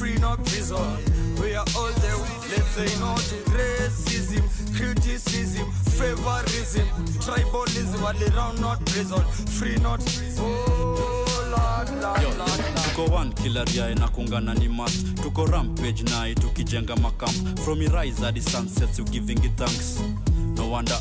free not prison. We are all there, let's say no to racism, criticism, favorism, tribalism, all around not prison, free not Tuko one killer ya na kungana ni must. Tuko rampage night tukijenga makamp. From rise at the sunsets you giving it thanks. No wonder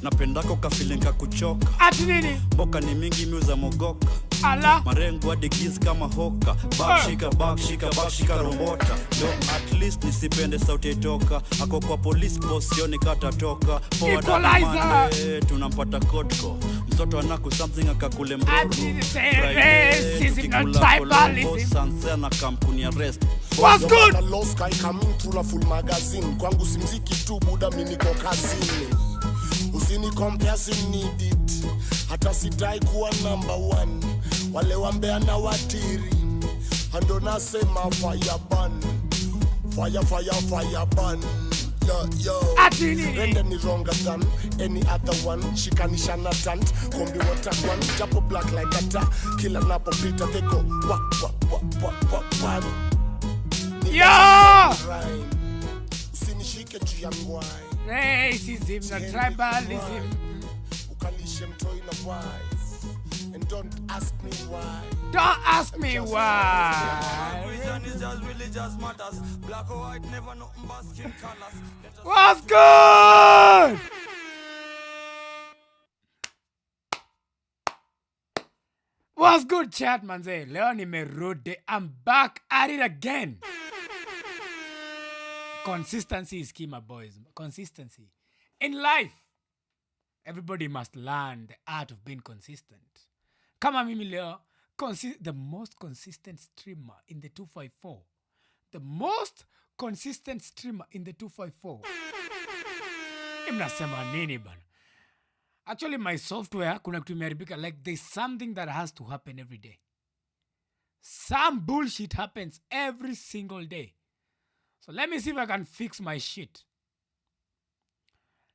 napendako ka feeling ka kuchoka. Ati nini? Boka ni mingi miuza mogoka. Ala Marengo hadi giz kama hoka. Backshika rombota. Yo at least nisipende sauti toka. Ako kwa police boss sioni kata toka. Equalizer tunampata kotko. Mtoto anaku something akakule mbroro. Racism and tribalism. Sansana kampuni arrest. What's good? The low sky coming to la full magazine. Kwangu simziki tu buda mimi niko kazini. Usini compare si need it. Hata sidai kuwa number one. Wale wambea na watiri. Ando nasema fire burn. Fire burn. Yo. Rende ni wronger than any other one. Shikanisha na tant. Kombi water one. Japo black like a ta. Kila napo pita they go wa. Yo! Usinishike juu ya ngwai. Racism and tribalism. Ukalishe mtoi na wife. And don't ask me why. Don't ask me why. reason is just religious matters. Black or white, never nothing but skin colors. What's good? What's good, chat, manze? Leo nimerudi. I'm back at it again. Consistency is key, my boys. Consistency. In life, everybody must learn the art of being consistent. Kama mimi leo, the most consistent streamer in the 254. The most consistent streamer in the 254. Mnasema nini bana? Actually, my software, kuna kitu imeharibika. Like, there's something that has to happen every day. Some bullshit happens every single day. So let me see if I can fix my shit.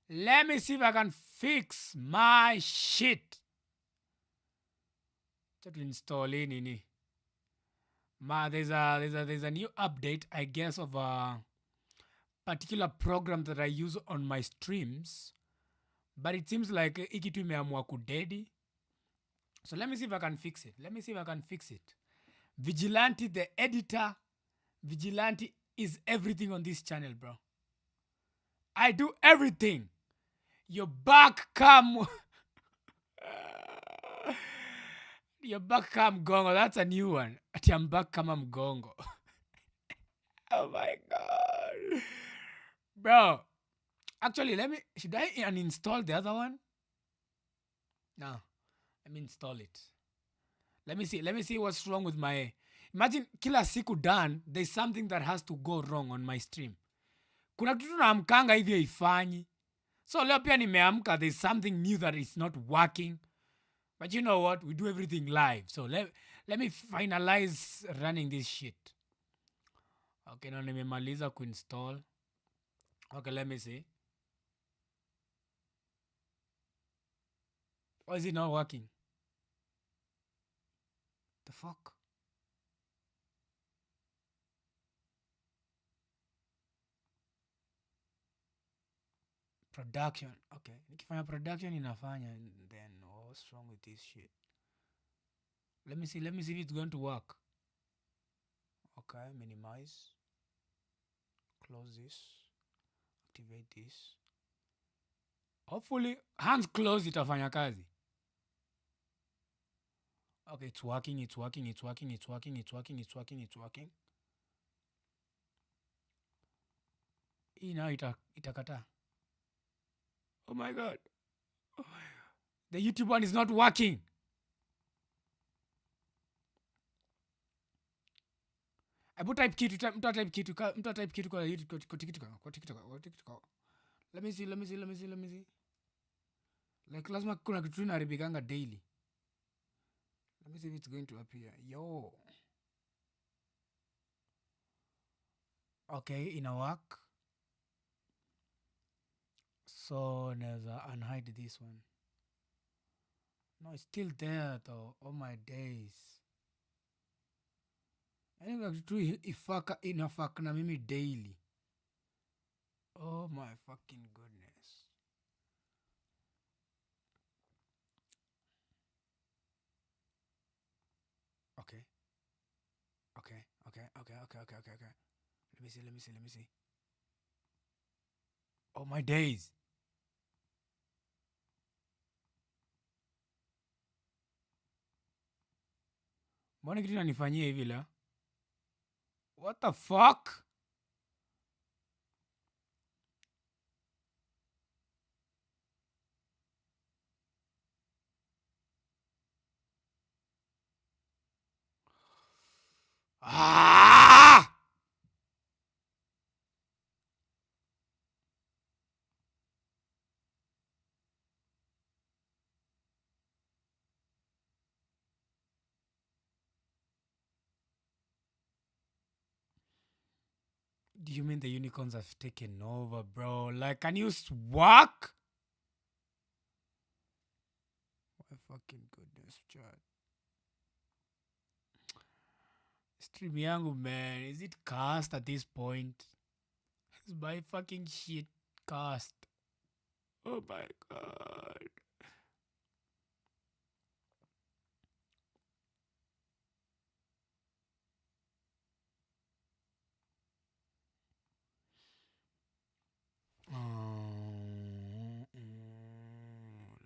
Let me see if I can fix my shit. Just install in. There's a new update, I guess, of a particular program that I use on my streams. But it seems like ikitu imeamua kudedi. So let me see if I can fix it. vGLaNTe, the editor. vGLaNTe is everything on this channel, bro. I do everything. Your back cam. Your back cam gongo. That's a new one. Ati I'm back cam mgongo. Oh my God. Bro. Actually, should I uninstall the other one? No. Let me install it. Let me see what's wrong with my... Imagine, kila siku done, there's something that has to go wrong on my stream. Kuna kitu naamkanga hivi haifanyi. So leo pia nimeamka, there's something new that is not working. But you know what? We do everything live. So let me finalize running this shit. Okay, now nimemaliza kuinstall. Okay, let me see. Why is it not working? The fuck? Production. Okay. Nikifanya production inafanya, then what's wrong with this shit? Let me see if it's going to work. Okay, minimize. Close this. Activate this. Hopefully, hands closed itafanya kazi. Okay, it's working. Hii now itakata. Oh my God. The YouTube one is not working. Abu type kitu kwa TikTok. Let me see. Like lazima kuna kitu inaribikanga daily. Let me see if it's going to appear. Yo. Okay, ina work. So naweza unhide this one. No, it's still there though. Oh my days. Yaani tu ifaka inafaka na mimi daily. Oh my fucking goodness. Okay. Let me see. Oh my days. Mbona kitu nanifanyia hivi leo? What the fuck? Ah! Do you mean the unicorns have taken over, bro? Like, can you walk? My fucking goodness, Chad. Stream yangu, man. Is it cast at this point? It's my fucking shit cast. Oh my god.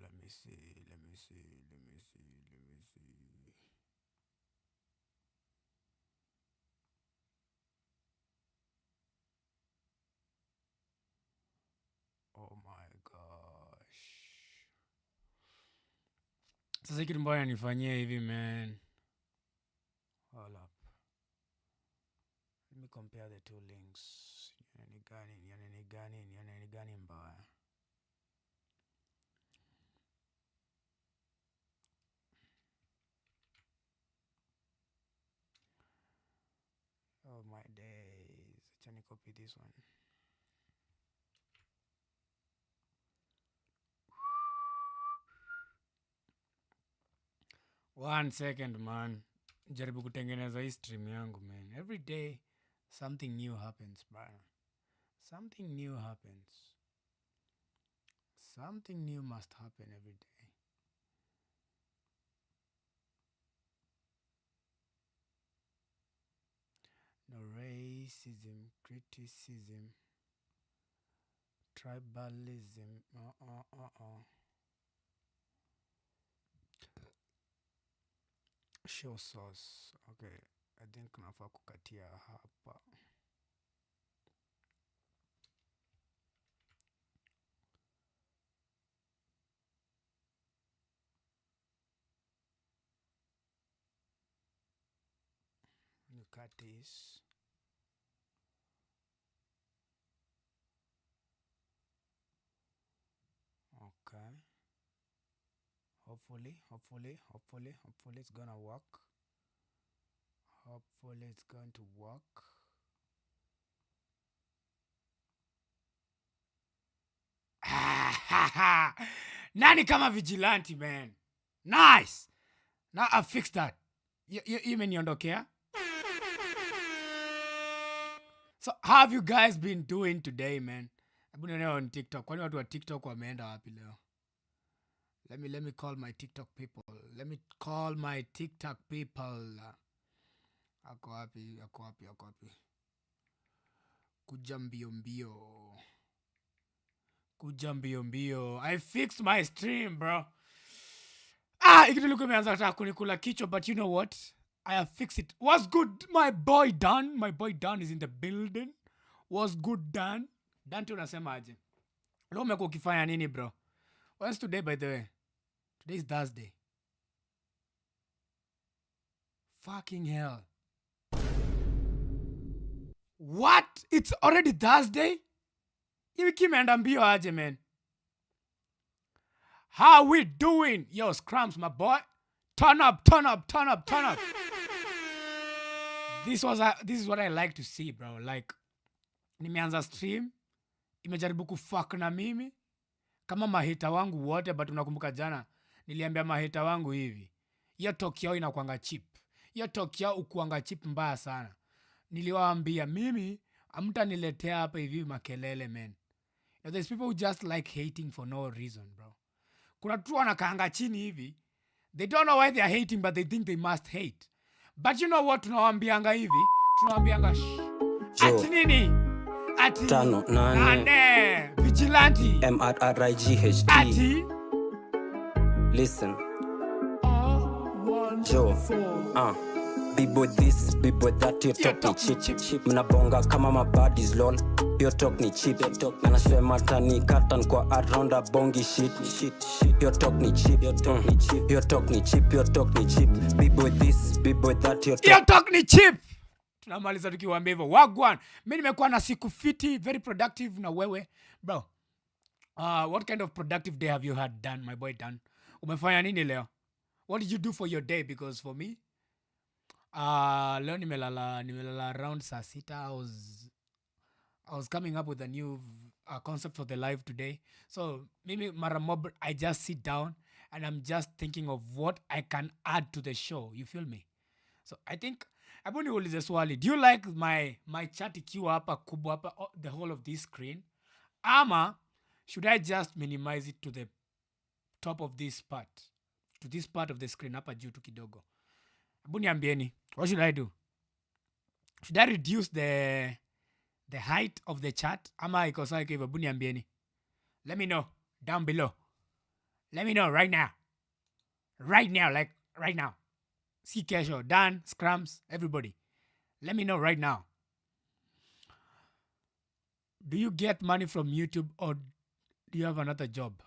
Let me see. Oh my gosh. Sasa kitu mbaya nifanyia hivi, man. Hold up. Let me compare the two links. Ni gani mbaya? Oh my days. Acha ni copy this one. One second, man. Jaribu kutengeneza hii stream yangu, man. Every day something new happens, bro. Something new happens. Something new must happen every day. No racism, criticism, tribalism. Show source. Okay, I think nafaa kukatia hapa. You cut this. Okay. Hopefully it's gonna work. Hopefully it's going to work. Nani kama vGLaNTe, man. Nice. Now I fixed that. You imeniondokea. So how have you guys been doing today, man? Hebu nione on TikTok. Kwani watu wa TikTok wameenda wapi leo? Let me call my TikTok people. Ako wapi? Kuja mbio. I fixed my stream, bro. Ikitu liko imeanza kutaka kunikula kichwa, but you know what? I have fixed it. What's good, my boy Dan? My boy Dan is in the building. What's good, Dan? Dan, unasema aje? Leo umekuwa ukifanya nini, bro? What's today, by the way? Today is Thursday. Fucking hell. What? It's already Thursday? Hivi kimeenda mbio aje, man? How we doing? Yo, Scrums, my boy. Turn up. This is what I like to see, bro. Like, nimeanza stream, imejaribu kufuck na mimi kama mahita wangu wote, but unakumbuka jana niliambia mahita wangu hivi, hiyo Tokyo inakuanga cheap. hiyo talk yao ukuanga cheap mbaya sana. Niliwaambia mimi amtaniletea hapa hivi makelele man. There's people who just like hating for no reason, bro. Kuna tu wanakaanga chini hivi. They don't know why they are hating, but they think they must hate. But you know what tunawaambianga hivi? Tunawaambianga ati nini? Ati 5-8 vGLaNTe MRRIGHT. ati Listen Joe B-boy this, B-boy that, your talk ni cheap. Mnabonga kama mabaddies lol. Your talk ni cheap. Anasema tani katan kwa around a bongi shit. Your talk ni cheap. Your talk ni cheap. Your talk ni cheap. Your talk ni cheap. B-boy this, B-boy that, your talk ni cheap. Tunamaliza tukiwaambia hivyo. Wagwan. Mimi nimekuwa na siku fiti, very productive na wewe. Bro, what kind of productive day have you had done, my boy Dan? Umefanya nini leo? What did you do for your day? Because for me, leo nimelala around saa sita. I was coming up with a new concept for the live today. So mimi mara mob, I just sit down and I'm just thinking of what I can add to the show. You feel me? So I think hebu niulize swali. Do you like my chat ikiwa hapa kubwa hapa the whole of this screen? Ama should I just minimize it to the top of this part? To this part of the screen hapa juu tu kidogo. Hebu niambieni. What should I do? Should I reduce the height of the chat? Ama iko sawa hivyo? Hebu niambieni. Let me know down below. Let me know right now. Right now, like right now. See Kesho, Dan, Scrums, everybody. Let me know right now. Do you get money from YouTube or do you have another job?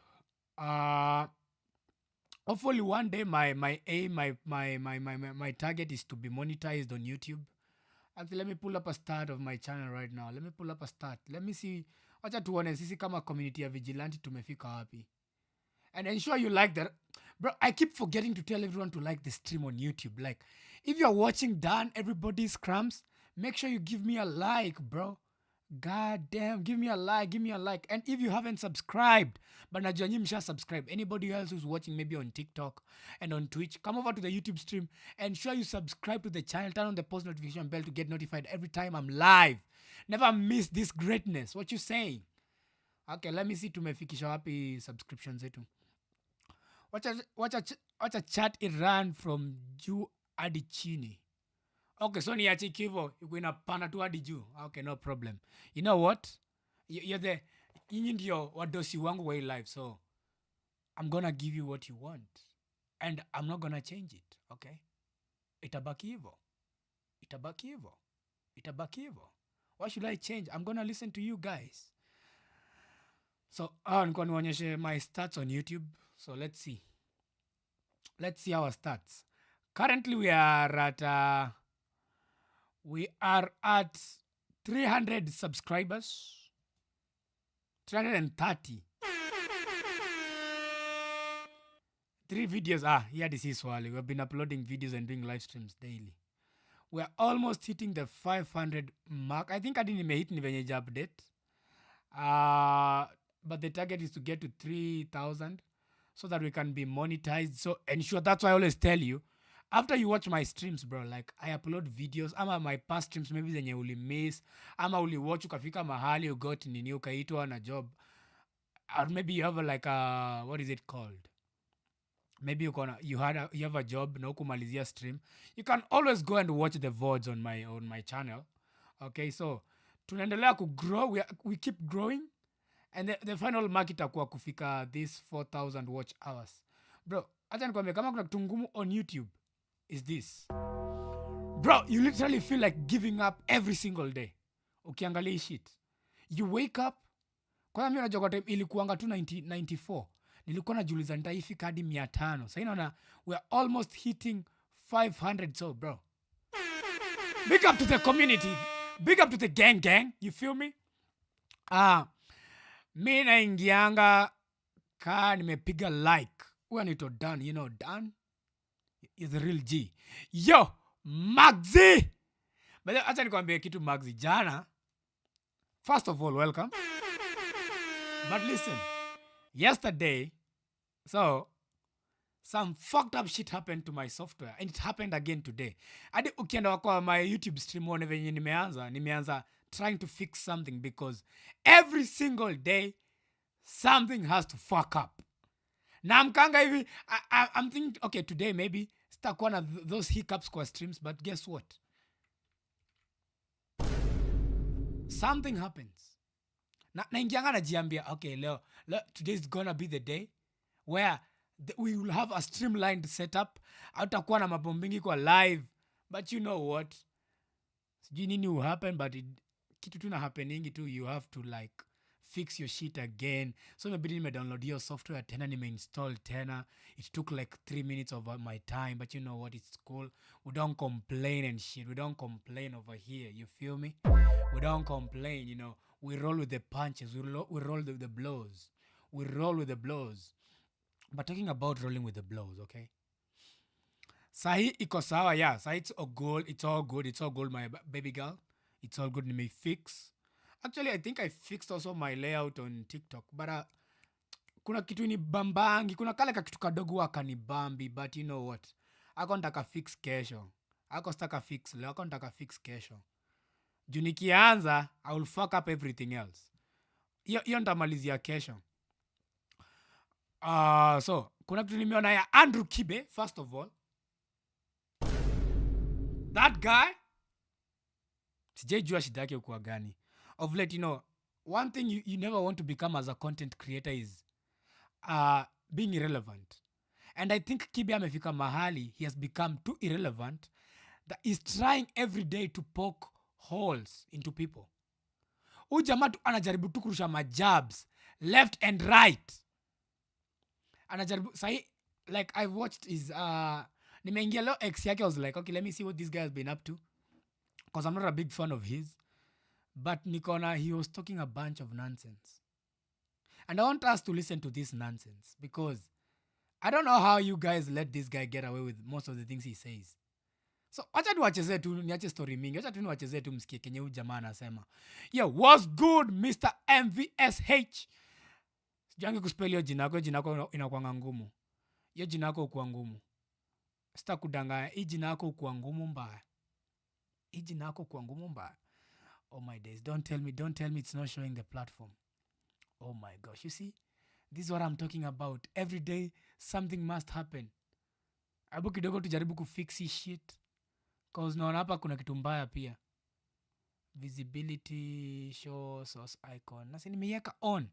Hopefully one day my aim, my target is to be monetized on YouTube. Actually, let me pull up a start of my channel right now. Let me pull up a start. Let me see. Wacha tuone sisi kama community ya vGLaNTe tumefika wapi. And ensure you like that. Bro, I keep forgetting to tell everyone to like the stream on YouTube. Like, if you're watching Dan, everybody's crumbs, make sure you give me a like, bro. God damn, give me a like. And if you haven't subscribed, but najua nyi msha subscribe, anybody else who's watching maybe on TikTok and on Twitch, come over to the YouTube stream. Ensure you subscribe to the channel, turn on the post notification bell to get notified every time I'm live. Never miss this greatness. What you saying? Okay, let me see tumefikisha wapi subscriptions zetu. Wacha chat Iran from juu hadi chini. Okay, so niache hivyo iko inapanda tu hadi juu. Okay, no problem. You know what? Nyinyi ndio wadosi wangu wa live, so I'm gonna give you what you want. And I'm not gonna change it, okay? Itabaki hivyo. Why should I change? I'm gonna listen to you guys. So, niko nionyeshe my stats on YouTube. So let's see our stats. Currently we are at 300 subscribers. 330. 3 videos. Here this is Wally. We've been uploading videos and doing live streams daily. We're almost hitting the 500 mark. I think I didn't even hit ni venye update. But the target is to get to 3,000 so that we can be monetized. So ensure, that's why I always tell you, after you watch my streams, bro, like I upload videos, ama my past streams, maybe zenye uli miss, ama uli watch ukafika mahali you got nini ukaitwa na job, or maybe you have like a, what is it called? Maybe you have a job na ukumalizia stream. You can always go and watch the VODs on my channel. Okay, so tunaendelea ku grow, we keep growing. And the final mark itakuwa kufika this 4,000 watch hours. Bro, acha nikwambie kama kuna kitu ngumu on YouTube is this. Bro, you literally feel like giving up every single day. Ukiangalia hii shit. You wake up. Kwa mimi unajua kwa time ilikuanga tu 94. Nilikuwa najiuliza nitaifika hadi 500. Sasa inaona we are almost hitting 500. So bro, big up to the community. Big up to the gang. You feel me? Mi naingianga kaa nimepiga like. Huwa nito Dan, you know Dan is the real G. Yo, Magzi! But acha nikwambie kitu Magzi. Jana, first of all, welcome. But listen, yesterday, so some fucked up shit happened to my software, and it happened again today. Hadi ukienda kwa my YouTube stream one venye nimeanza trying to fix something, because every single day something has to fuck up. Na mkanga hivi, I'm thinking, okay, today maybe sitakuwa na those hiccups kwa streams, but guess what? Something happens. Na ingianga najiambia, okay, leo today is gonna be the day where we will have a streamlined setup. Hautakuwa na mambo mingi kwa live. But you know what? Sijui nini will happen, but kitu tu na happeningi tu, you have to like fix your shit again. So maybe nime-download your software tena, nime-install tena. It took like 3 minutes of my time, but you know what? It's cool. We don't complain and shit. We don't complain over here. You feel me? We don't complain, you know. We roll with the punches. We roll with the blows. We roll with the blows. But talking about rolling with the blows, okay? Sahi iko sawa, yeah. Sahi it's all good. It's all good. It's all good, my baby girl. It's all good. Ni may fix. Actually, I think I fixed also my layout on TikTok. But kuna kitu ni bambangi. Kuna kale ka kitu kadogo waka ni bambi. But you know what? Ako ntaka fix kesho. Ako staka fix leo. Ako ntaka fix kesho. Juu nikianza, I will fuck up everything else. Iyo ntamalizia kesho. So, kuna kitu nimeona ya Andrew Kibe, first of all. That guy, sijajua shida yake ukuwa gani. Of late, you know, one thing you never want to become as a content creator is being irrelevant. And I think Kibe amefika mahali, he has become too irrelevant that he's trying every day to poke holes into people. Huyu jamaa tu anajaribu tu kurusha majabs left and right. Anajaribu sahi, like I've watched his nimeingia leo X yake. I was like, okay, let me see what this guy has been up to, because I'm not a big fan of his, but nikona he was talking a bunch of nonsense, and I want us to listen to this nonsense, because I don't know how you guys let this guy get away with most of the things he says. So acha niwachezee tu, niache story mingi. Acha tu niwachezee tu msikie kenye huyu jamaa anasema. Yo, what's good Mr. MVSH? Sijangi kuspell hiyo jina yako inakuanga ngumu. Hiyo jina yako ukuwa ngumu. Sita kudanganya, hii jina yako ukuwa ngumu mbaya. Hii jina yako ukuwa ngumu mbaya. Oh my days, don't tell me it's not showing the platform. Oh my gosh, you see? This is what I'm talking about. Every day something must happen. Abu kidogo tujaribu kufix hii shit. Cause naona hapa kuna kitu mbaya pia. Visibility, show source icon. Nasi nimeiweka on.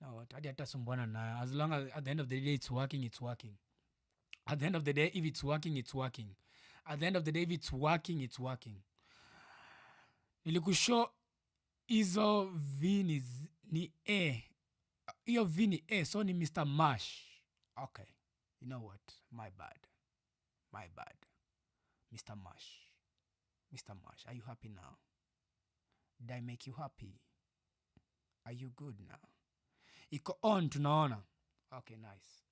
No, hadi hata sumbuana nayo. As long as at the end of the day it's working, it's working. At the end of the day, if it's working, it's working. At the end of the day, if it's working, it's working. Nilikushow hizo V ni A. Hiyo V ni A, so ni Mr. Mash. Okay. You know what? My bad. Mr. Mash, are you happy now? Did I make you happy? Are you good now? Iko on, tunaona. Okay, nice.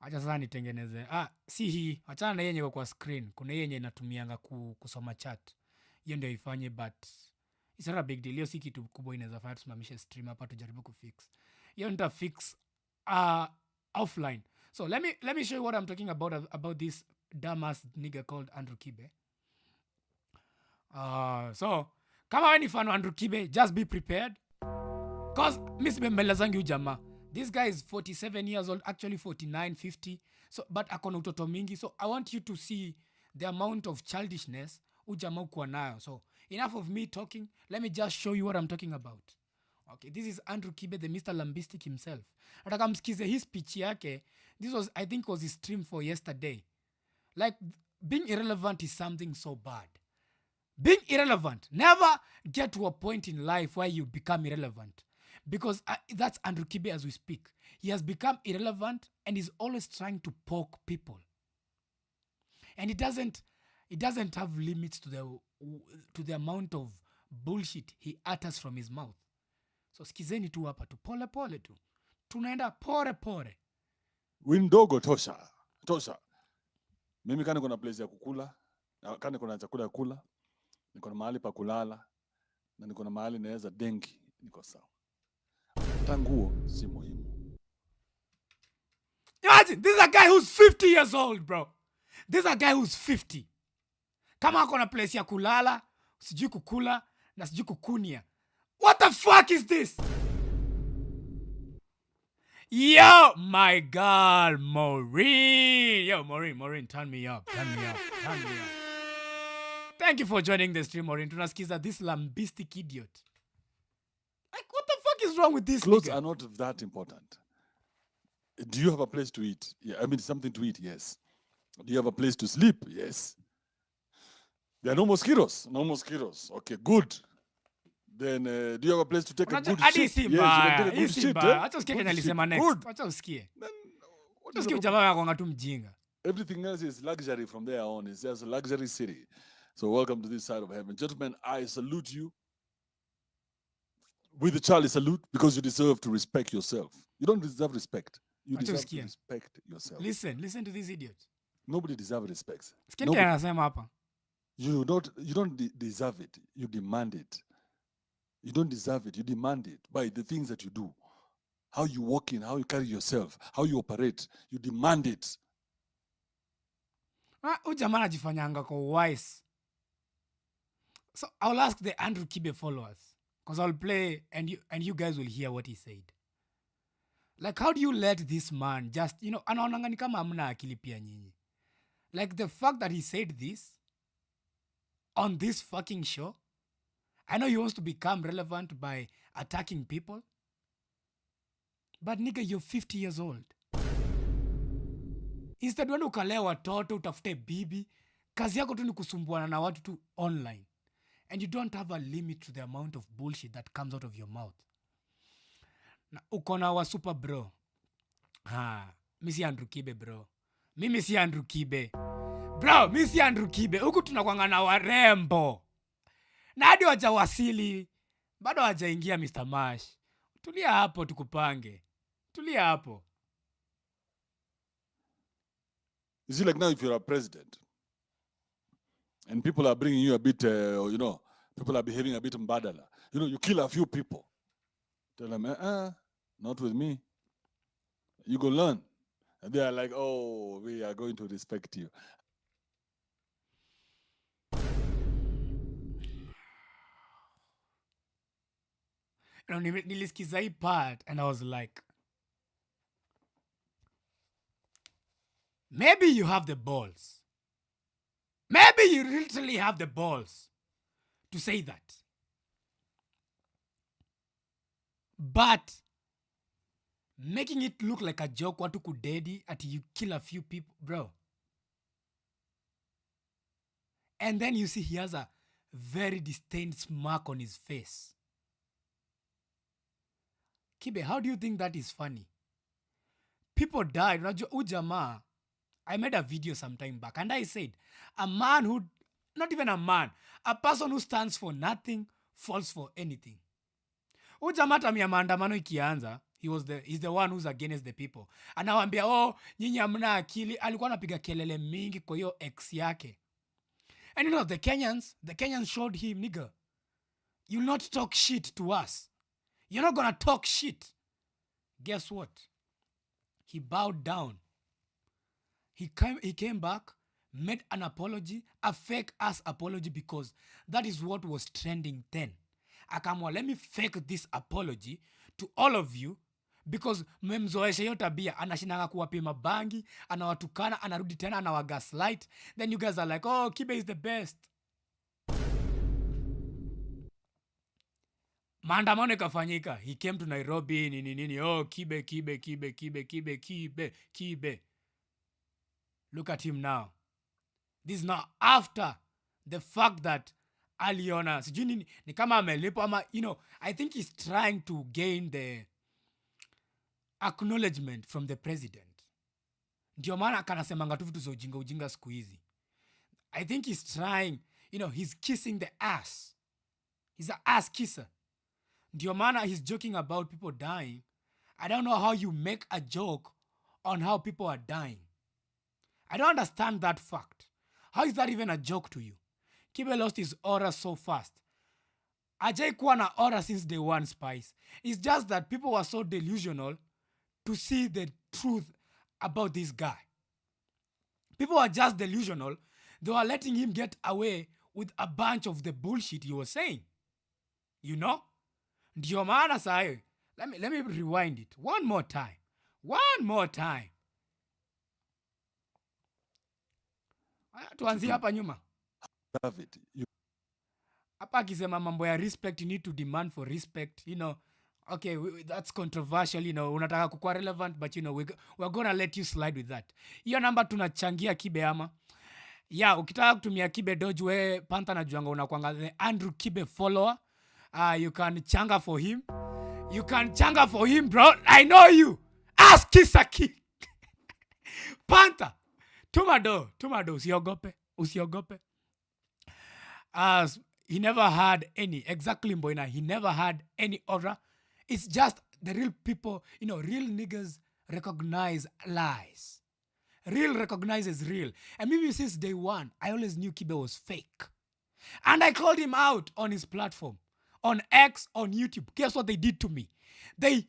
Acha sasa nitengeneze. Si hii. Achana na yenye kwa screen. Kuna yenye inatumianga kusoma chat. Hiyo ndio ifanye, but it's not a big deal. Hiyo si kitu kubwa inaweza fanya tusimamishe stream hapa tujaribu kufix. Hiyo nita fix offline. So let me show you what I'm talking about this dumbass nigga called Andrew Kibe. So kama wewe ni fan wa Andrew Kibe, just be prepared. Cause miss mbelezangi huyu jamaa. This guy is 47 years old, actually 49, 50. So but akona utoto mingi. So I want you to see the amount of childishness huyu jamaa uko nayo. So enough of me talking. Let me just show you what I'm talking about. Okay, this is Andrew Kibe, the Mr. Lambistic himself. Nataka msikize his speech yake. This was, I think, was his stream for yesterday. Like, being irrelevant is something so bad. Being irrelevant. Never get to a point in life where you become irrelevant. Because that's Andrew Kibe as we speak. He has become irrelevant and is always trying to poke people. And it doesn't have limits to the amount of bullshit he utters from his mouth. So skizeni tu hapa tu pole tu. Tunaenda pore. Windogo tosha. Mimi kani kuna place ya kukula, kani kuna chakula ya kula, niko na mahali pa kulala, na niko na mahali naweza dengi, niko sawa. Tanguo si muhimu. Imagine, this is a guy who's 50 years old, bro. This is a guy who's 50. Kama ako na place ya kulala, sijui kukula, na sijui kukunia. What the fuck is this? Yo, my girl, Maureen. Yo, Maureen, turn me up. Thank you for joining the stream, Maureen. Tunasikiza this lambistic idiot. Like, what the fuck is wrong with this Clothes nigga? are not that important. Do you have a place to eat? Yeah, I mean, something to eat, yes. Do you have a place to sleep? Yes. There are no mosquitoes. No mosquitoes. Okay, good. Then, do you have a place to take a good Hadi shit? si Yes, you mbaya, can take a hii good si shit. mbaya. Acha usikie Good kenye alisema shit. next. Good. Acha usikie. Then, what Acha is usikie the jamaa yako ngatu mjinga. Everything else is luxury from there on. It's just a luxury city. So welcome to this side of heaven. Gentlemen, I salute you with the Charlie salute because you deserve to respect yourself. You don't deserve respect. You Acha deserve to usikie. respect yourself. Listen to this idiot. Nobody deserves respect. Sikia kenye anasema hapa. You don't deserve it. You demand it. You don't deserve it. You demand it by the things that you do. How you walk in, how you carry yourself, how you operate. You demand it. Huyu jamaa anajifanyanga kwa wise. So I'll ask the Andrew Kibe followers, because I'll play and you guys will hear what he said. Like, how do you let this man just, anaonanga ni kama hamna akili pia nyinyi. Like, the fact that he said this on this fucking show, I know he wants to become relevant by attacking people, but nigga, you're 50 years old. Instead wende ukalea watoto, utafute bibi, kazi yako tu ni kusumbuana na watu tu online. And you don't have a limit to the amount of bullshit that comes out of your mouth. Na uko na wa super bro. Mi si Andrew Kibe bro. Mimi si Andrew Kibe. Bro, mi si Andrew Kibe. Huku tunakuanga na warembo. Na hadi wajawasili. Bado wajaingia Mr. Mash. Tulia hapo tukupange. Tulia hapo. You see, like now, if you're a president and people are bringing you a bit, people are behaving a bit mbadala, you kill a few people. Tell them, not with me. You go learn. And they are like, oh, we are going to respect you. Nilisikiza hii part and I was like, maybe you have the balls. Maybe you literally have the balls to say that. But making it look like a joke, watu kudedi, ati you kill a few people, bro. And then you see he has a very disdained smirk on his face. Kibe, how do you think that is funny? People died. Unajua ujamaa, I made a video some time back and I said, a man who, not even a man, a person who stands for nothing falls for anything. Ujamaa tamia maandamano ikianza, he's the one who's against the people. Anawambia, nyinyi hamna akili, alikuwa anapiga kelele mingi kwa hiyo ex yake. And the Kenyans showed him, nigga, you'll not talk shit to us. You're not gonna talk shit. Guess what? He bowed down. He came back, made an apology, a fake ass apology, because that is what was trending then. Akamwa, let me fake this apology to all of you because mmemzoesha hiyo tabia, anashinanga kuwapima bangi, anawatukana, anarudi tena anawagaslight. Then you guys are like, oh, Kibe is the best. Maandamano ikafanyika. He came to Nairobi, nini. Oh, Kibe. Look at him now. This is now after the fact that aliona, sijui ni kama amelipo ama, I think he's trying to gain the acknowledgement from the president. Ndio maana akanasemanga tu vitu za ujinga siku hizi. I think he's trying, he's kissing the ass. He's an ass kisser. Ndio maana he's joking about people dying. I don't know how you make a joke on how people are dying. I don't understand that fact. How is that even a joke to you? Kibe lost his aura so fast. Ajay kuwa na aura since day one, Spice. It's just that people were so delusional to see the truth about this guy. People were just delusional. They were letting him get away with a bunch of the bullshit he was saying. You know? Ndio maana sahi. Let me rewind it one more time. One more time. Tuanzie hapa nyuma. David, you Hapa akisema mambo ya respect, you need to demand for respect, you know. Okay, that's controversial, you know. Unataka kukua relevant, but you know, we're gonna let you slide with that. Hiyo namba tunachangia Kibe ama. Yeah, ukitaka kutumia Kibe Doge, we Panta na juanga unakuanga the Andrew Kibe follower. You can changa for him. You can changa for him, bro. I know you. Ask Kisaki. Panta. Tumado, usiogope. He never had any, exactly Mboina, he never had any aura. It's just the real people, you know, real niggas recognize lies. Real recognizes real. And maybe since day one, I always knew Kibe was fake. And I called him out on his platform, on X, on YouTube. Guess what they did to me? They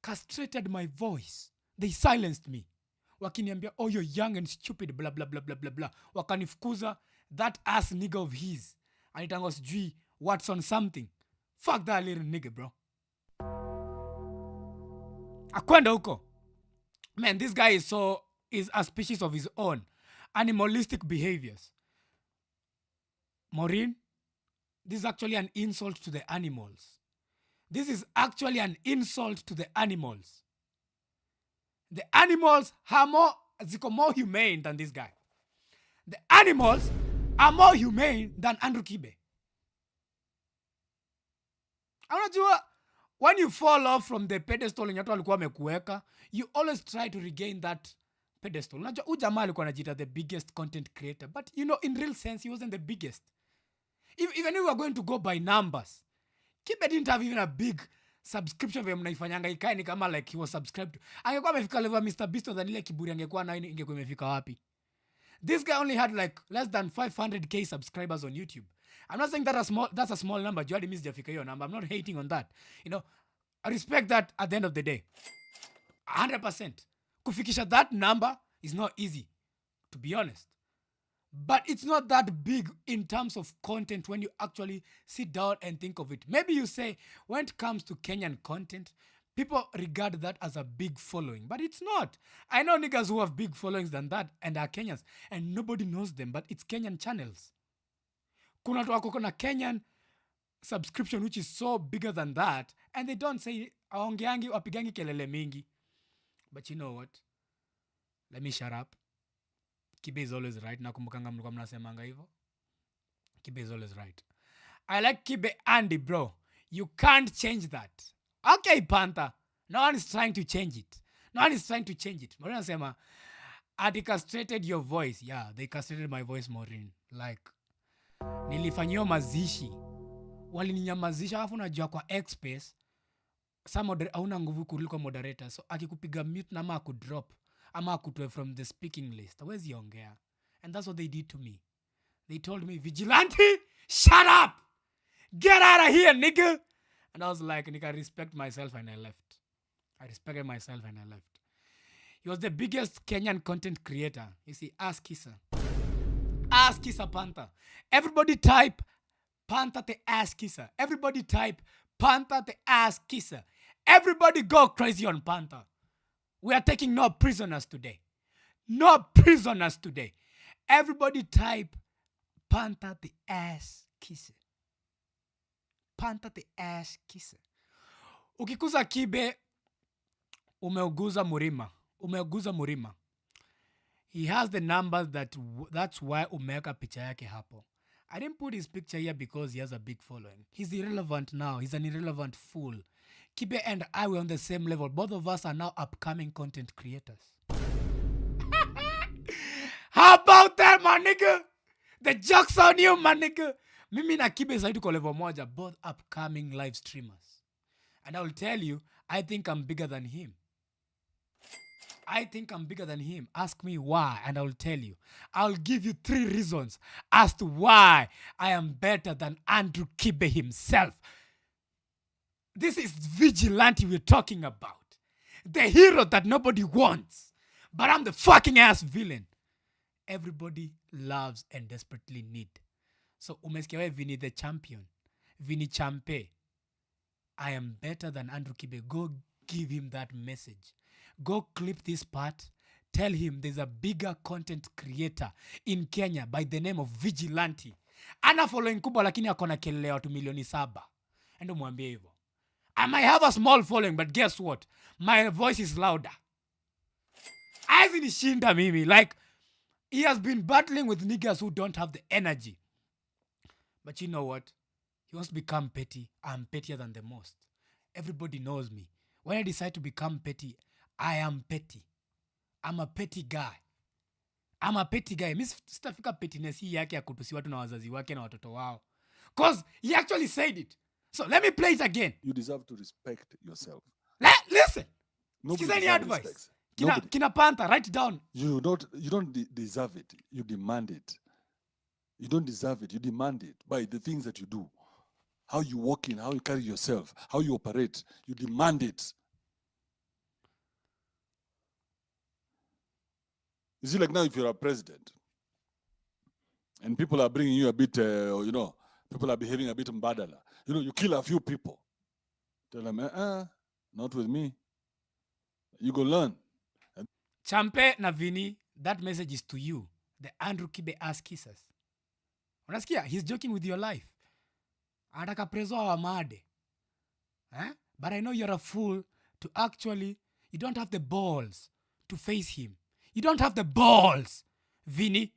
castrated my voice. They silenced me. Wakiniambia, oh, you're young and stupid, blah, blah, blah, blah, blah, blah. Wakanifukuza, that ass nigga of his. Anitango sijui, what's on something. Fuck that little nigga, bro. Akwenda huko. Man, this guy is a species of his own. Animalistic behaviors. Maureen, this is actually an insult to the animals. This is actually an insult to the animals. The animals are more humane than this guy. The animals are more humane than Andrew Kibe. Unajua, when you fall off from the pedestal yenye watu walikuwa wamekuweka, you always try to regain that pedestal. Unajua, huyu jamaa alikuwa anajiita the biggest content creator, but you know, in real sense, he wasn't the biggest. Even if we were going to go by numbers, Kibe didn't have even a big subscription vya mnaifanyanga ikae ni kama like he was subscribed to. Angekuwa amefika level Mr. Beast than ile kiburi angekuwa nayo ingekuwa imefika wapi? This guy only had like less than 500k subscribers on YouTube. I'm not saying that's a small number. Juadi mimi sijafika hiyo number. I'm not hating on that. You know, I respect that at the end of the day. 100%. Kufikisha that number is not easy, to be honest. But it's not that big in terms of content when you actually sit down and think of it. Maybe you say, when it comes to Kenyan content, people regard that as a big following. But it's not. I know niggas who have big followings than that and are Kenyans. And nobody knows them, but it's Kenyan channels. Kuna watu wako na Kenyan subscription which is so bigger than that. And they don't say, aongeangi, wapigangi kelele mingi. But you know what? Let me shut up. Kibe is always right. Nakumbukanga mlikuwa mnasemanga hivyo. Kibe is always right. I like Kibe Andy, bro. You can't change that. Okay, Panther. No one is trying to change it. Maureen anasema, they castrated your voice. Yeah, they castrated my voice, Maureen. Like, nilifanyio mazishi. Walininyamazisha alafu unajua kwa X-Space. Hauna nguvu kuliko moderator. So, akikupiga mute na ama akudrop. Ama akutwe from the speaking list. Where's yongea? And that's what they did to me. They told me, vGLaNTe, shut up! Get out of here, nigga! And I was like, nigga, I respect myself and I left. I respected myself and I left. He was the biggest Kenyan content creator. You see, ask Kisa. Ask Kisa Panther. Everybody type Panther the ask Kisa. Everybody type Panther the ask Kisa. Everybody go crazy on Panther. We are taking no prisoners today. No prisoners today. Everybody type Panther the ass kisser. Panther the ass kisser. Ukikuza Kibe, umeuguza Murima. He has the numbers that's why umeweka picha yake hapo. I didn't put his picture here because he has a big following. He's irrelevant now. He's an irrelevant fool. Kibe and I were on the same level. Both of us are now upcoming content creators. How about that, my nigga? The joke's on you, my nigga. Mimi na Kibe sahi tuko level moja, both upcoming live streamers. And I will tell you, I think I'm bigger than him. Ask me why, and I will tell you. I'll give you 3 reasons as to why I am better than Andrew Kibe himself. This is vGLaNTe we're talking about. The hero that nobody wants. but I'm the fucking ass villain everybody loves and desperately need. So umesikia wewe Vini the champion, Vini Champe. I am better than Andrew Kibe. Go give him that message. Go clip this part. Tell him there's a bigger content creator in Kenya by the name of vGLaNTe. Ana following kubwa lakini akona kelele ya watu 7,000,000. Endo mwambie hivyo. I might have a small following, but guess what? My voice is louder. Aizi nishinda mimi. Like, he has been battling with niggas who don't have the energy. But you know what? He wants to become petty. I'm pettier than the most. Everybody knows me. When I decide to become petty, I am petty. I'm a petty guy. I'm a petty guy. Mi sitafika pettiness hii yake ya kutusi watu na wazazi wake na watoto wao. Because he actually said it. So let me play it again. You deserve to respect yourself. Listen. Nobody Skizeni deserves advice. respect. Kina Panther, write it down. You don't deserve it. You demand it. You don't deserve it. You demand it by the things that you do. How you walk in, how you carry yourself, how you operate. You demand it. You see, like now, if you're a president and people are bringing you a bit, people are behaving a bit mbadala, you kill a few people. Tell them, not with me. You go learn. Champe na Vini, that message is to you. The Andrew Kibe ass kissers. Unasikia? He's joking with your life. Anataka prezo wa made. But I know you're a fool to actually, you don't have the balls to face him. You don't have the balls, Vini.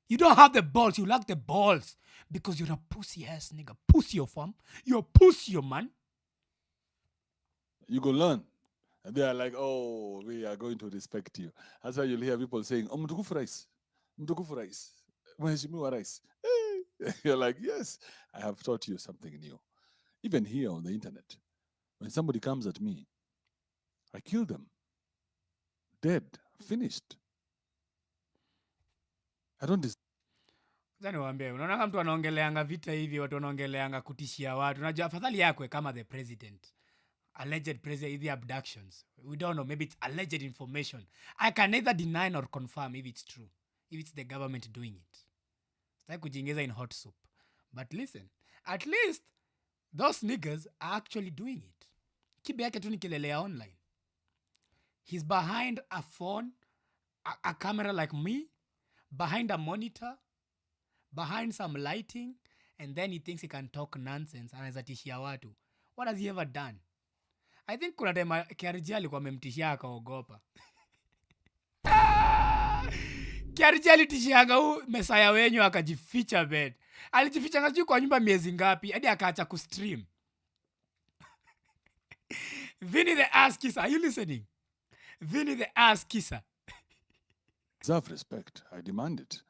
You don't have the balls. You lack the balls because you're a pussy ass nigga. Pussy your fam. You're a pussy, your man. You go learn. And they are like, oh, we are going to respect you. That's why you'll hear people saying, oh, mtukufu rice. Mtukufu rice. Mheshimiwa rice. You're like, yes, I have taught you something new. Even here on the internet, when somebody comes at me, I kill them. Dead. Finished. I don't Zani waambie, unaona kama mtu anaongeleanga vita hivi, watu wanaongeleanga kutishia watu. Unajua afadhali yako kama the president. Alleged president, the abductions. We don't know. Maybe it's alleged information. I can neither deny nor confirm if it's true. If it's the government doing it. It's like kujingeza in hot soup. But listen, at least those niggas are actually doing it. Kibe yake tu ni kelelea online. He's behind a phone, a camera like me, behind a monitor, behind some lighting, and then he thinks he can talk nonsense. Anaweza tishia watu. What has he ever done? I think kuna time KRG alikuwa amemtishia akaogopa. KRG alitishianga huu mesaya wenyu akajificha bed. Alijificha sijui kwa nyumba miezi ngapi hadi akaacha kustream. Vini the ass kisser, are you listening? Vini the ass kisser. deserve respect. I demand it.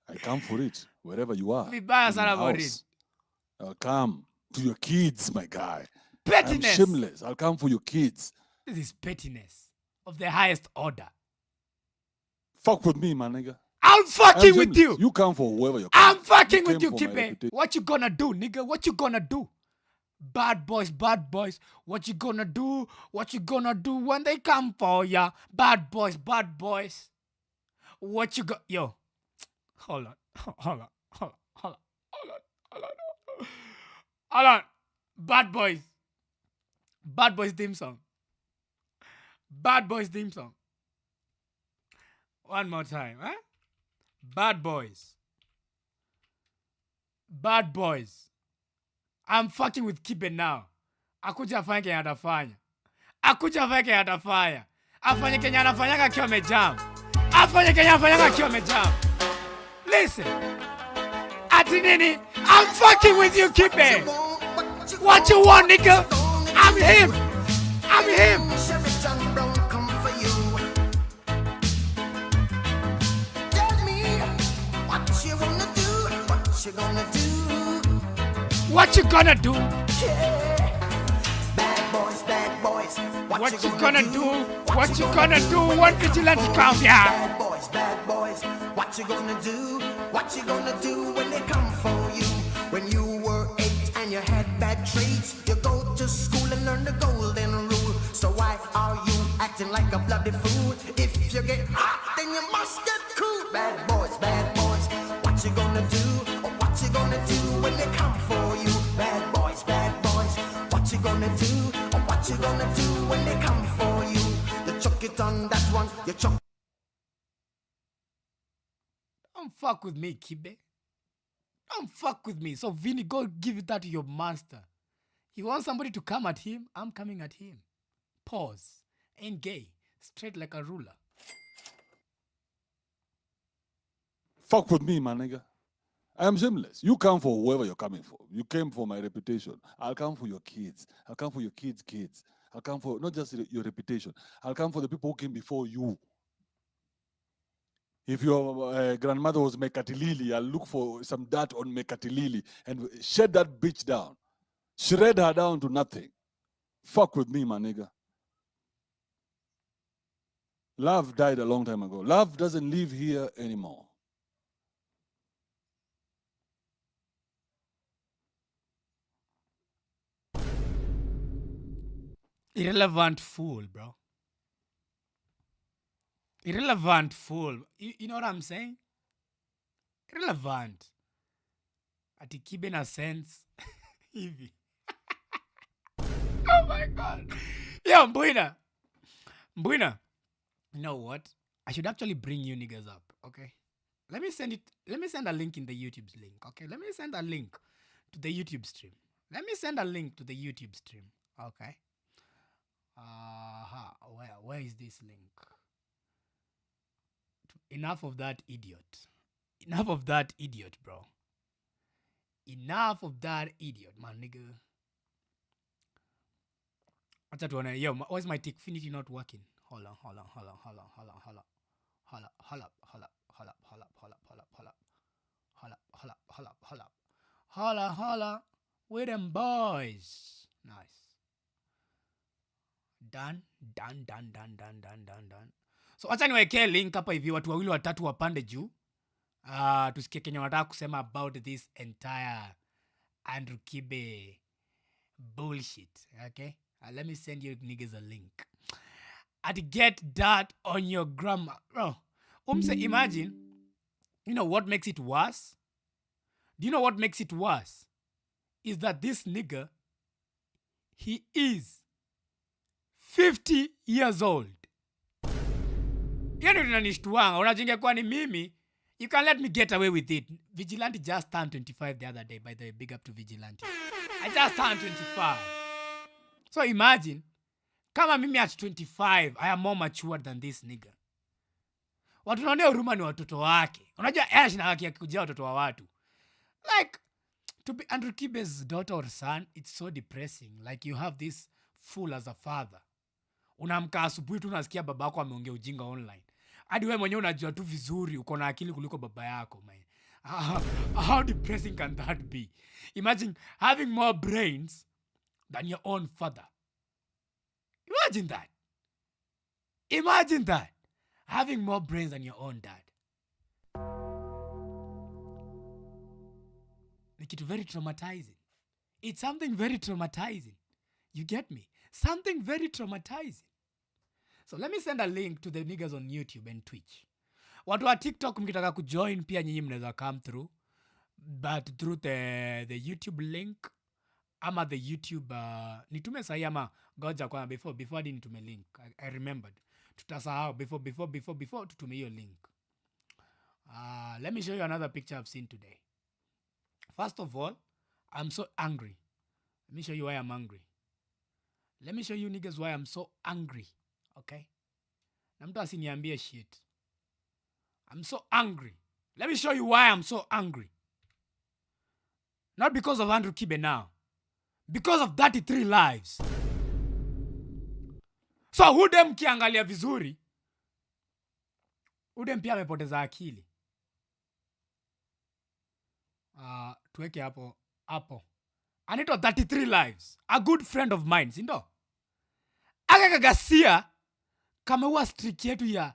I come for it wherever you are. Vibaya sana about it. I'll come to your kids, my guy. Pettiness. I'm shameless. I'll come for your kids. This is pettiness of the highest order. Fuck with me, my nigga. I'm fucking with you. You come for whoever you're I'm fucking with you, came for my Kibe. reputation. What you gonna do, nigga? What you gonna do? Bad boys, bad boys. What you gonna do? What you gonna do when they come for ya? Bad boys, bad boys. What you got? Yo, hold on. Bad boys. Bad boys theme song. Bad boys theme song. One more time, huh? Bad boys. Bad boys. I'm fucking with Kibe now. Akuja afanye kenye atafanya. Akuja afanye kenye atafanya. Afanye kenye anafanyanga akiwa amejam. Afanye kenye anafanyanga akiwa amejam. Listen. Ati nini? I'm fucking with you, Kibe. What you want, nigga? I'm him. I'm him. What you gonna do? Bad boys, bad boys. What you gonna do? What you gonna do when vGLaNTe come here? Bad boys. What you gonna do? What you gonna do when they come for you? When you were 8 and you had bad traits, you go to school and learn the golden rule. So why are you acting like a bloody fool? If you they come for you. Bad boys, what you gonna do? What you gonna do when they come for you? You chuck it on that one, you chuck. Don't fuck with me, Kibe. Don't fuck with me. So Vinny, go give that to your master. He wants somebody to come at him. I'm coming at him. Pause. Ain't gay. Straight like a ruler. Fuck with me, my nigga. I am shameless. You come for whoever you're coming for. You came for my reputation. I'll come for your kids. I'll come for your kids' kids. I'll come for not just your reputation. I'll come for the people who came before you. If your grandmother was Mekatilili, I'll look for some dirt on Mekatilili and shed that bitch down. Shred her down to nothing. Fuck with me, my nigga. Love died a long time ago. Love doesn't live here anymore. Irrelevant fool, bro. Irrelevant fool. You know what I'm saying? Irrelevant. Ati Kibe na sense. Hivi. Oh my God. Yo, Mbuina. You know what? I should actually bring you niggas up, okay? Let me send a link in the YouTube's link, okay? Let me send a link to the YouTube stream. Okay? Where is this link? Enough of that idiot. Enough of that idiot, bro. Enough of that idiot, my nigga. Yo, why is my Tickfinity not working? Hold up. With them boys. Nice. Done. So acha niwekee link hapa hivi watu wawili watatu wapande juu. Tusikie Kenya wanataka kusema about this entire Andrew Kibe bullshit, okay? Let me send you niggas a link. I'd get that on your grandma. Bro, imagine, you know what makes it worse? Do you know what makes it worse? Is that this nigga, he is 50 years old. Yani tunanishtuanga, unajinga kwa ni mimi, you can let me get away with it. vGLaNTe just turned 25 the other day, by the way, big up to vGLaNTe. I just turned 25. So imagine, kama mimi at 25, I am more mature than this nigga. Watu naonea huruma ni watoto wake. Unajua Ash na haki ya kujia watoto wa watu. Like, to be Andrew Kibe's daughter or son, it's so depressing. Like, you have this fool as a father. Unamka asubuhi tu unasikia baba yako ameongea ujinga online. Hadi wewe mwenyewe unajua tu vizuri uko na akili kuliko baba yako, man. How depressing can that be? Imagine having more brains than your own father. Imagine that. Having more brains than your own dad. Like, it's very traumatizing. It's something very traumatizing. You get me? Something very traumatizing. So let me send a link to the niggas on YouTube and Twitch. Watu wa TikTok mkitaka kujoin pia nyinyi mnaweza come through. But through the YouTube link ama the YouTube nitume sahi ama goja kwa before hadi nitume link. I remembered. Tutasahau before tutume hiyo link. Let me show you another picture I've seen today. First of all, I'm so angry. Let me show you why I'm angry. Let me show you niggas why I'm so angry. Okay? Na mtu asiniambie shit. I'm so angry. Let me show you why I'm so angry. Not because of Andrew Kibe now. Because of 33 lives. So Udem kiangalia vizuri. Udem pia amepoteza akili. Tuweke hapo. Anaitwa 33 lives. A good friend of mine, sindo? Akakagasia kameua streak yetu ya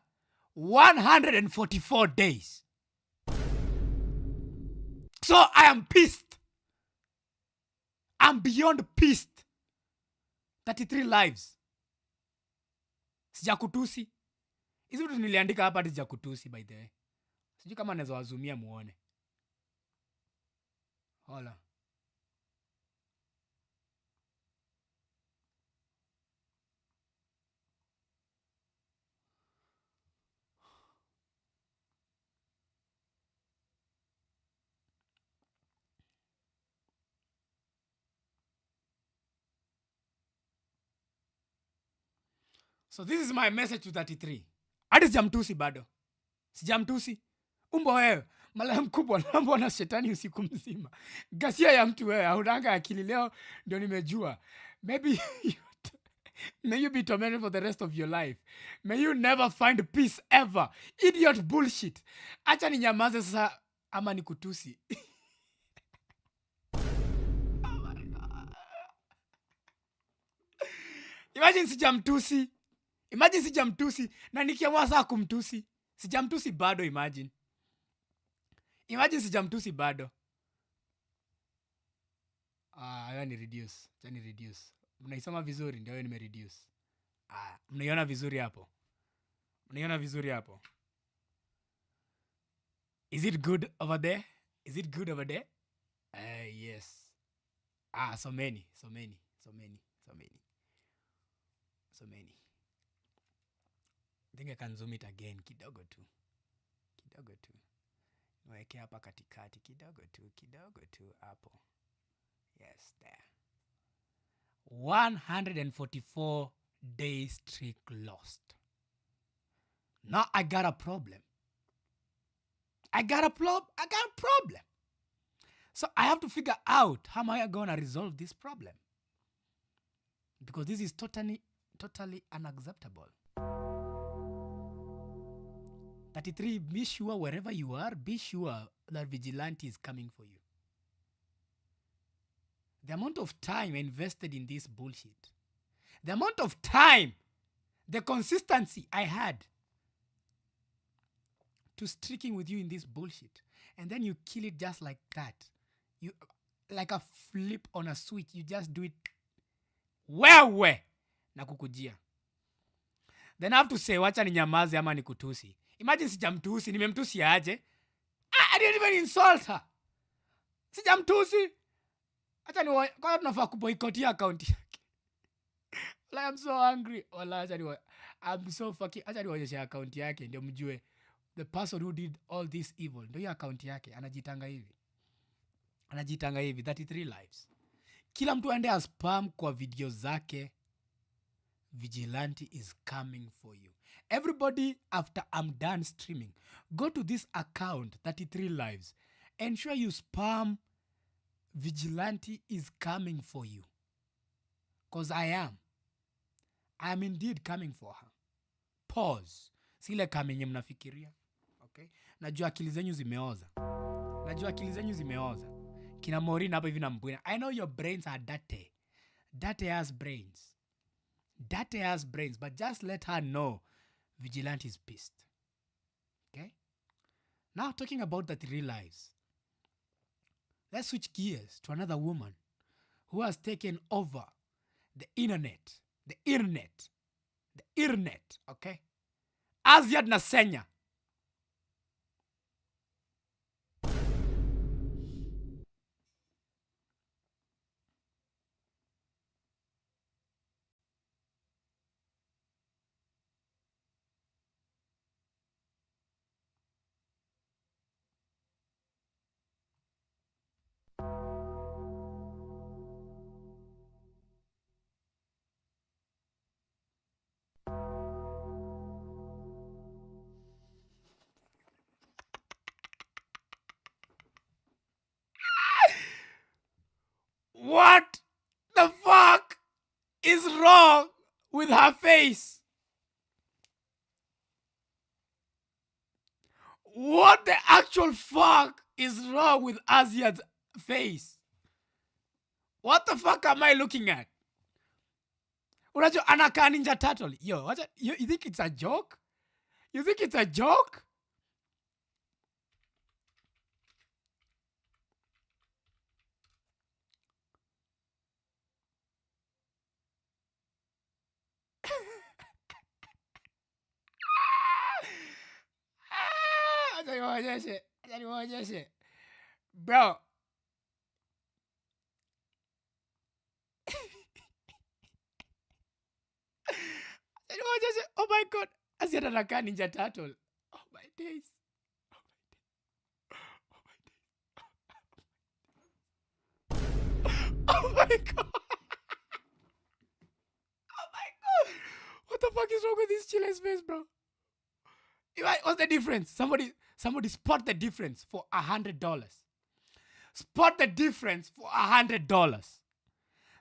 144 days. So I am pissed. I'm beyond pissed. 33 lives. Sijakutusi. Hizi vitu niliandika hapa ati sijakutusi by the way. Sijui kama naweza wazumia muone. Hola. So this is my message to 33. Hadi sijamtusi bado. Sijamtusi. Umbo wewe. Malaya mkubwa nambwa na shetani usiku mzima. Gasia ya mtu wewe. Haunanga akili leo ndio nimejua. Maybe may you be tormented for the rest of your life. May you never find peace ever. Idiot bullshit. Acha ninyamaze sasa ama nikutusi. Oh my God. Imagine sijamtusi. Imagine sijamtusi na nikiamua saa kumtusi. Sijamtusi bado imagine. Imagine sijamtusi bado. Hayo ni reduce. Chani reduce. Mnaisoma vizuri ndio nime reduce. Mnaiona vizuri hapo. Mnaiona vizuri hapo. Is it good over there? Is it good over there? Yes. So many. I think I can zoom it again kidogo tu. Niweke hapa katikati kidogo tu hapo. Yes, there. 144 days streak lost. Now I got a problem. I got a problem. So I have to figure out how am I going to resolve this problem. Because this is totally unacceptable. 33, be sure wherever you are, be sure that vGLaNTe is coming for you. The amount of time I invested in this bullshit, the amount of time, the consistency I had to streaking with you in this bullshit, and then you kill it just like that. You, like a flip on a switch, you just do it. Wewe na kukujia. Then I have to say, wacha ninyamaze ama nikutusi. Imagine sijamtusi, nimemtusi aje. I didn't even insult her. Sijamtusi. Acha ni kwa tunafaa kuboycottia account yake. Like, I'm so angry. Wala I'm so fucking. Acha nionyeshe account yake ndio mjue the person who did all this evil. Ndio hiyo account yake anajitanga hivi. 33 lives. Kila mtu aende spam kwa video zake. vGLaNTe is coming for you. Everybody, after I'm done streaming, go to this account, 33 lives. Ensure you spam vGLaNTe is coming for you. Because I am indeed coming for her. Pause. Sile coming mnafikiria. Okay? Najua akili zenyu zimeoza. Kina Maureen hapa hivi na Mbwina. I know your brains are dirty. Dirty ass brains. But just let her know vGLaNTe is pissed. Okay? Now talking about the 3 lives. Let's switch gears to another woman who has taken over the internet. Okay? Aziad Nasenya. What the fuck is wrong with her face? What the actual fuck is wrong with Aziad's face? What the fuck am I looking at? Unajua anakaa Ninja Turtle. Yo, you think it's a joke? You think it's a joke? Acha niwaonyeshe. Bro. Oh my God. Aziad anakaa Ninja Turtle. Oh my days. Oh my God. What the fuck is wrong Chile's face, bro. What's the difference? Somebody spot the difference for $100. Spot the difference for $100.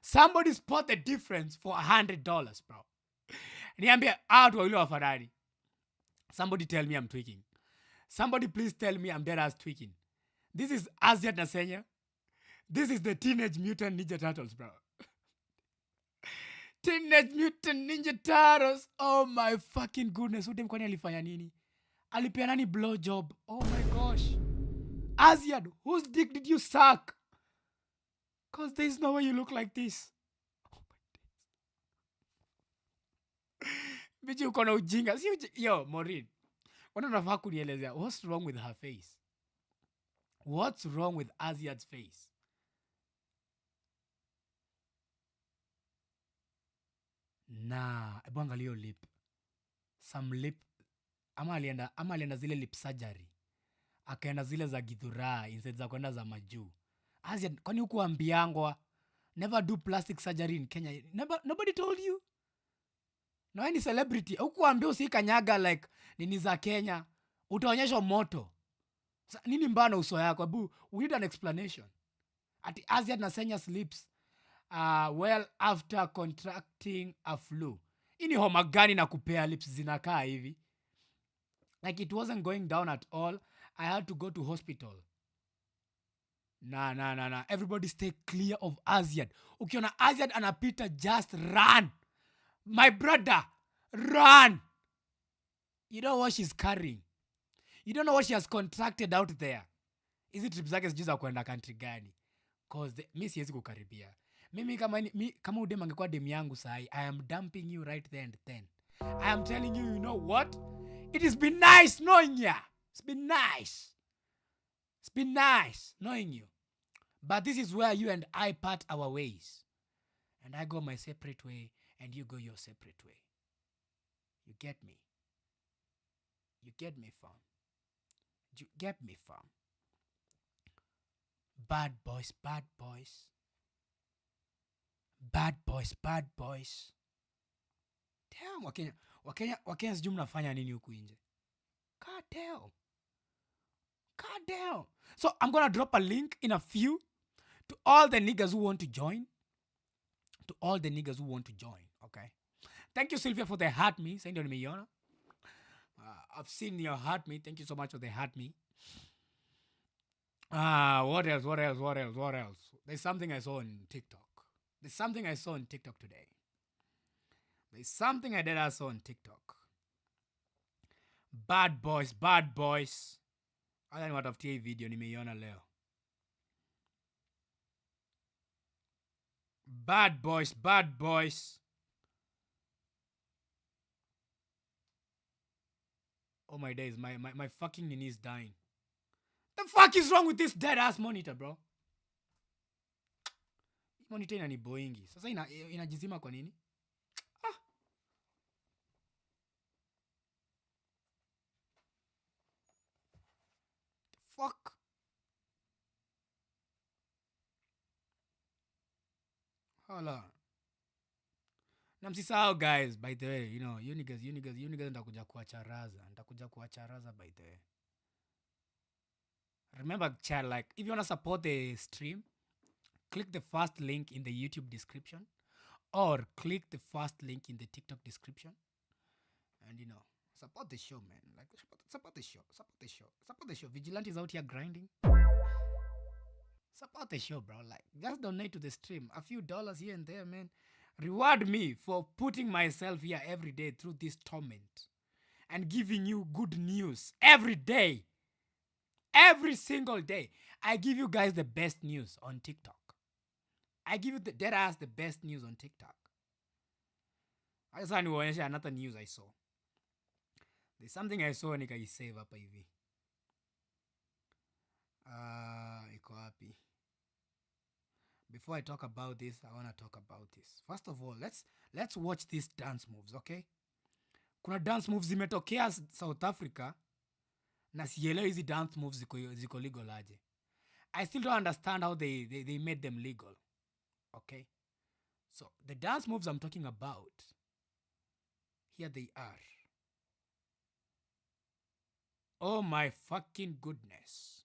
Somebody spot the difference for $100, bro. Niambia out wa yule wa Ferrari. Somebody tell me I'm tweaking. Somebody please tell me I'm dead ass tweaking. This is Asia Nasenya. This is the Teenage Mutant Ninja Turtles, bro. Teenage Mutant Ninja Turtles. Oh my fucking goodness. Udem kwani alifanya nini? Alipea nani blowjob? Oh my gosh. Aziad, whose dick did you suck? Because there's no way you look like this. Oh my days. Bichi uko na ujinga. Yo, Maureen. Wana unafaa kunielezea. What's wrong with her face? What's wrong with Aziad's face? Nah, ebu angalia lip. Some lip. Ama alienda zile lip surgery. Akaenda zile za Githurai instead za kwenda za majuu. Aziad, kwani hukuambiangwa never do plastic surgery in Kenya? Nobody told you? Na wewe ni celebrity. Hukuambia usikanyaga like nini za Kenya. Utaonyeshwa moto. Nini mbana uso yako? Abu, we need an explanation. Ati Aziad Nasenya's lips well after contracting a flu. Ini homa gani na kupea lips zinakaa hivi? Like it wasn't going down at all. I had to go to hospital. Nah. Everybody stay clear of Aziad. Ukiona Aziad anapita, just run. My brother, run. You don't know what she's carrying. You don't know what she has contracted out there. Is it trip zake sijui za kwenda country gani? Cause mi siwezi kukaribia. Mimi kama udem angekuwa dem yangu sahi, I am dumping you right there and then. I am telling you, you know what? It has been nice knowing ya. It's been nice. It's been nice knowing you. But this is where you and I part our ways. And I go my separate way, and you go your separate way. You get me? You get me, fam? You get me, fam? Bad boys, bad boys. Bad boys, bad boys. Damn, Wakenya sijui mnafanya nini huku nje. God damn. So I'm going to drop a link in a few to all the niggas who want to join. To all the niggas who want to join, okay? Thank you, Sylvia, for the heart me. Send it to me, Yona. I've seen your heart me. Thank you so much for the heart me. What else? There's something I saw on TikTok. There's something I saw on TikTok today. There's something I saw on TikTok. Bad boys. Hata niwatafutie hii video nimeiona leo. Bad boys. Oh my days, my fucking knee is dying. The fuck is wrong with this dead ass monitor, bro? Monitor inaniboingi. Sasa inajizima kwa nini? The fuck? Hold on. Na msisahau guys, by the way, you know, you niggas nitakuja kuacharaza by the way. Remember, chat, like, if you want to support the stream, click the first link in the YouTube description or click the first link in the TikTok description. And, you know, support the show, man. Like, support the show. vGLaNTe is out here grinding. Support the show, bro. Like, just donate to the stream. A few dollars here and there, man. Reward me for putting myself here every day through this torment and giving you good news every day. Every single day. I give you guys the best news on TikTok. I give you the dead ass the best news on TikTok. I just want to share another news I saw. There's something I saw and I save up hivi. Iko wapi? Before I talk about this, I want to talk about this. First of all, let's watch these dance moves, okay? Kuna dance moves zimetokea South Africa na sielewi hizi dance moves ziko legal aje. I still don't understand how they made them legal. Okay? So, the dance moves I'm talking about, here they are. Oh my fucking goodness.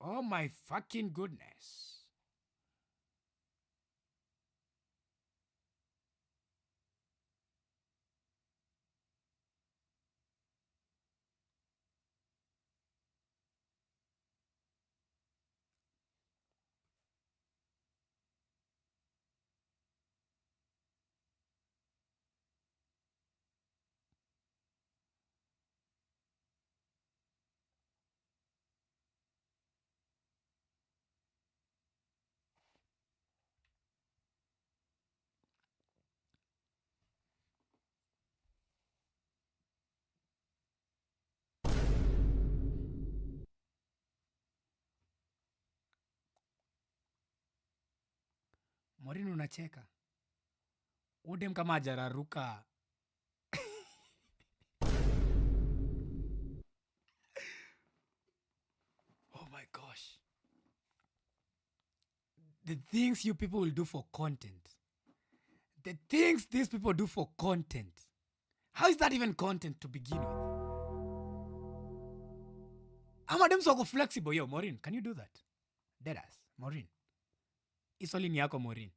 Oh my fucking goodness. Morin unacheka. Udem kama hajararuka. Oh my gosh. The things you people will do for content. The things these people do for content. How is that even content to begin with? I'm a dem so flexible. Yo, Maureen, can you do that? Deadass. Maureen. Isoli ni yako, Maureen.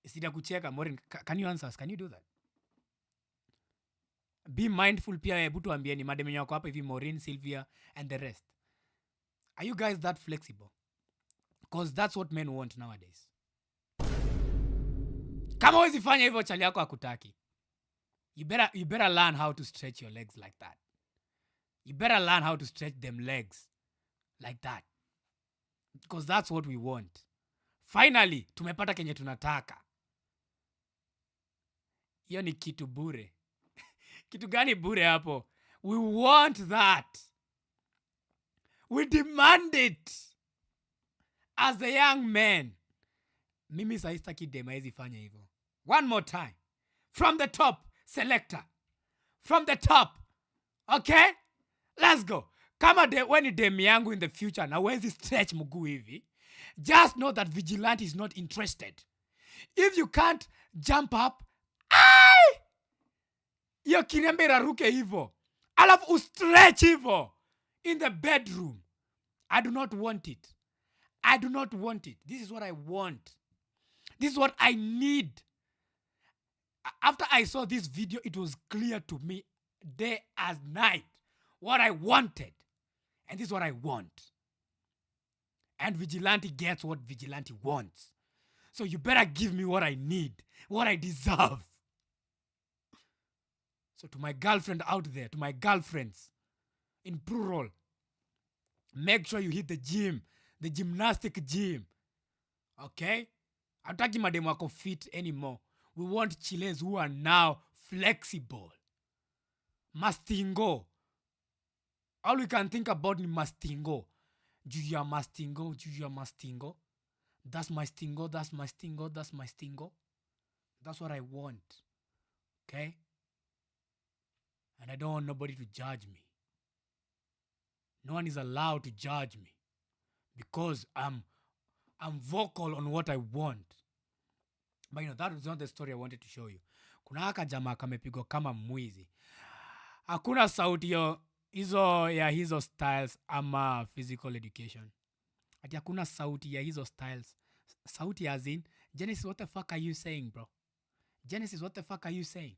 Sida kucheka, Maureen. Can you answer us? Can you do that? Be mindful pia hebu tuambieni madem yako hapa hivi Maureen, Sylvia and the rest. Are you guys that flexible? Because that's what men want nowadays. Kama huwezi fanya hivyo chali yako hakutaki. You better learn how to stretch your legs like that. You better learn how to stretch them legs like that. Because that's what we want. Finally, tumepata kenye tunataka. Hiyo ni kitu bure. Kitu gani bure hapo? We want that. We demand it. As a young man. Mimi saistaki dema hizi fanya hivyo. One more time. From the top, selector. From the top. Okay? Let's go. Kama when dem yangu in the future na wezi stretch mguu hivi, just know that vGLaNTe is not interested. If you can't jump up, yo kinembe iraruke hivo. Alafu stretch hivo in the bedroom. I do not want it. I do not want it. This is what I want. This is what I need. After I saw this video, it was clear to me day as night what I wanted. And this is what I want. And vGLaNTe gets what vGLaNTe wants. So you better give me what I need, what I deserve. So to my girlfriend out there, to my girlfriends, in plural, make sure you hit the gym, the gymnastic gym. Okay? Hataki mademu wako fit anymore. We want Chileans who are now flexible. Mastingo. All we can think about is mastingo. Juja mastingo, juja mastingo. That's my stingo, that's my stingo, that's my stingo. That's what I want. Okay? And I don't want nobody to judge me. No one is allowed to judge me. Because I'm vocal on what I want. But that was not the story I wanted to show you. Kuna haka jamaa kamepigwa kama mwizi. Hakuna sauti ya hizo styles ama physical education. Ati hakuna sauti ya hizo styles. Sauti as in, Genesis, what the fuck are you saying, bro? Genesis, what the fuck are you saying?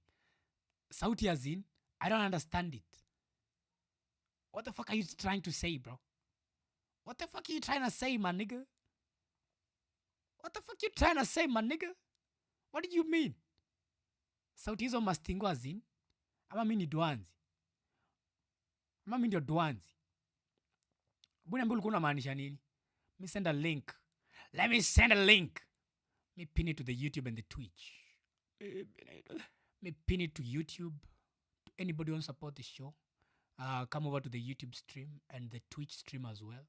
Sauti as in, I don't understand it. What the fuck are you trying to say, bro? What the fuck are you trying to say, my nigga? What the fuck you trying to say, my nigga? What did you mean? Sauti hizo mastingo as in? Ama mimi ni dwanzi? Ama mimi ndio dwanzi? Mbona mbulu kuna maanisha nini? Me send a link. Let me send a link. Me pin it to the YouTube and the Twitch. Me pin it to YouTube. To anybody who wants to support the show, come over to the YouTube stream and the Twitch stream as well.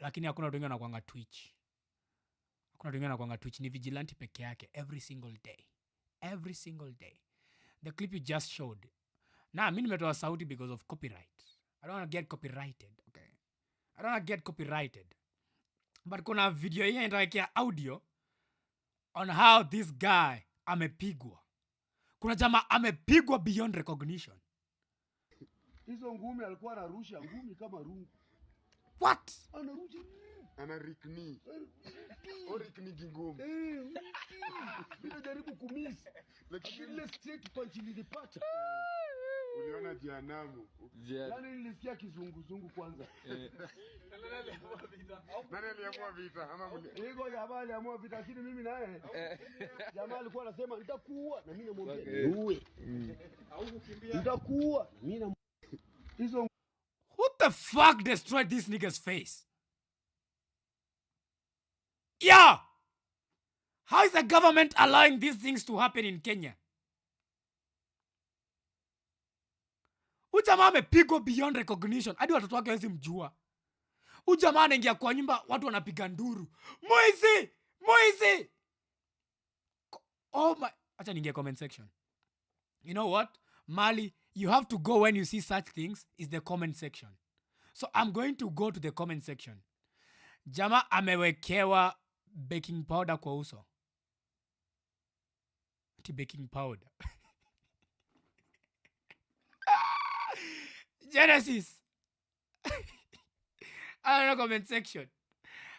Lakini hakuna watu wengi wanakuanga Twitch. Hakuna watu wengi wanakuanga Twitch. Ni vGLaNTe peke yake every single day. Every single day. The clip you just showed. Nah, mimi nimetoa sauti because of copyright. I don't want to get copyrighted, okay? I don't want to get copyrighted. But kuna video hii inatawekea audio. on how this guy amepigwa. Kuna jamaa amepigwa beyond recognition. Hizo ngumi alikuwa anarusha ngumi kama rungu. What? Anarusha. Anarikni. Orikni ngumi. Bila jaribu kumisi. Lakini ile straight punch nilipata. Uliona jehanamu. Nani nilisikia kizunguzungu kwanza? Nani aliamua vita? Ama Ego jamaa aliamua vita, lakini mimi naye jamaa alikuwa anasema nitakuua na mimi namwambia uwe. Nitakuua na mimi hizo. Who the fuck destroyed this nigga's face? Yeah! How is the government allowing these things to happen in Kenya? Ujamaa amepigwa beyond recognition. Hadi watoto wake hawezi mjua. Ujamaa anaingia kwa nyumba, watu wanapiga nduru. Mwizi! Mwizi! Oh my... Acha niingie comment section. You know what? Mali, you have to go when you see such things is the comment section. So I'm going to go to the comment section. Jamaa amewekewa baking powder kwa uso. Ati baking powder. Genesis. I don't know comment section.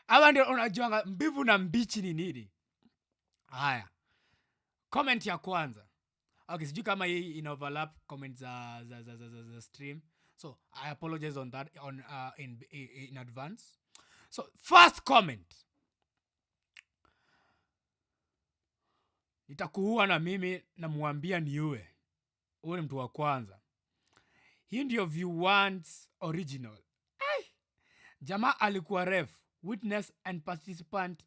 Hawa ndio unajuanga mbivu na mbichi ni nini. Haya. Comment ya kwanza. Okay, sijui kama hii in overlap comments za stream. So I apologize on that in advance. So first comment. Nitakuua na mimi namuambia niue. Huyu ni mtu wa kwanza. Hii ndio view-once original. Ay! Jamaa alikuwa ref, witness and participant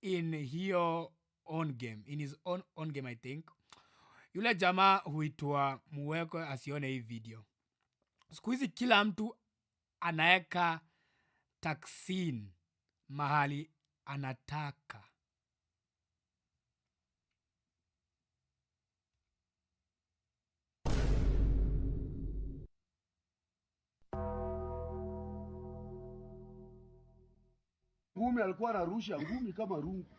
in hiyo own game. In his own game, I think. Yule jamaa huitwa muweko asione hii video. Siku hizi kila mtu anaeka taksin mahali anataka. Ngumi alikuwa anarusha ngumi kama rungu.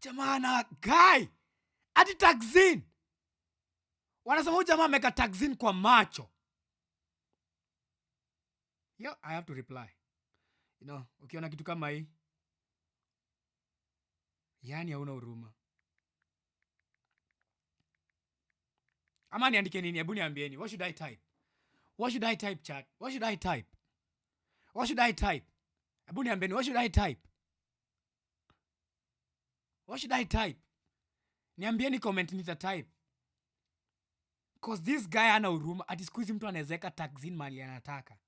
Jamaa na guy ati taksin. Wanasema huyu jamaa ameka taksin kwa macho. Yo, I have to reply. You know, ukiona kitu kama hii, yani hauna huruma. Ama niandike nini? Hebu niambieni. What should I type? What should I type, chat? What should I type? What should I type? Hebu niambieni, what should I type? What should I type? Niambieni comment nitatype. Cause this guy ana huruma. Ati siku hizi mtu anawezeka taksin mali anataka.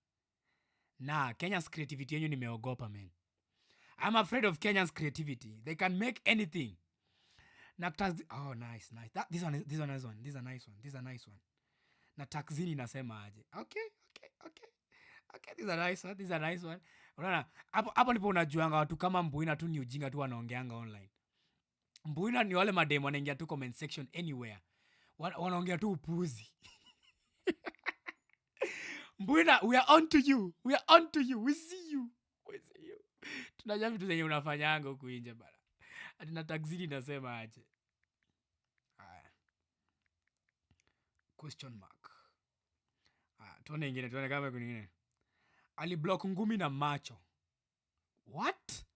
Nah, Kenya's creativity yenyu nimeogopa, man. I'm afraid of Kenya's creativity. They can make anything. Oh, nice. This one is one. This is a nice one. Na takzini inasema aje? Okay. This is a nice one. Unaona, hapo ndipo unajuanga watu kama Mbuina tu ni ujinga tu wanaongeanga online. Mbuina ni wale mademo wanaingia tu comment section anywhere. Wanaongea tu upuzi. Mbuina, we are on to you. We see you. Tunajua vitu zenye unafanyanga huku nje bana. Ati na takzini inasema aje? Question mark. Tuone ingine, tuone kama kuna ingine. Aliblock ngumi na macho. What?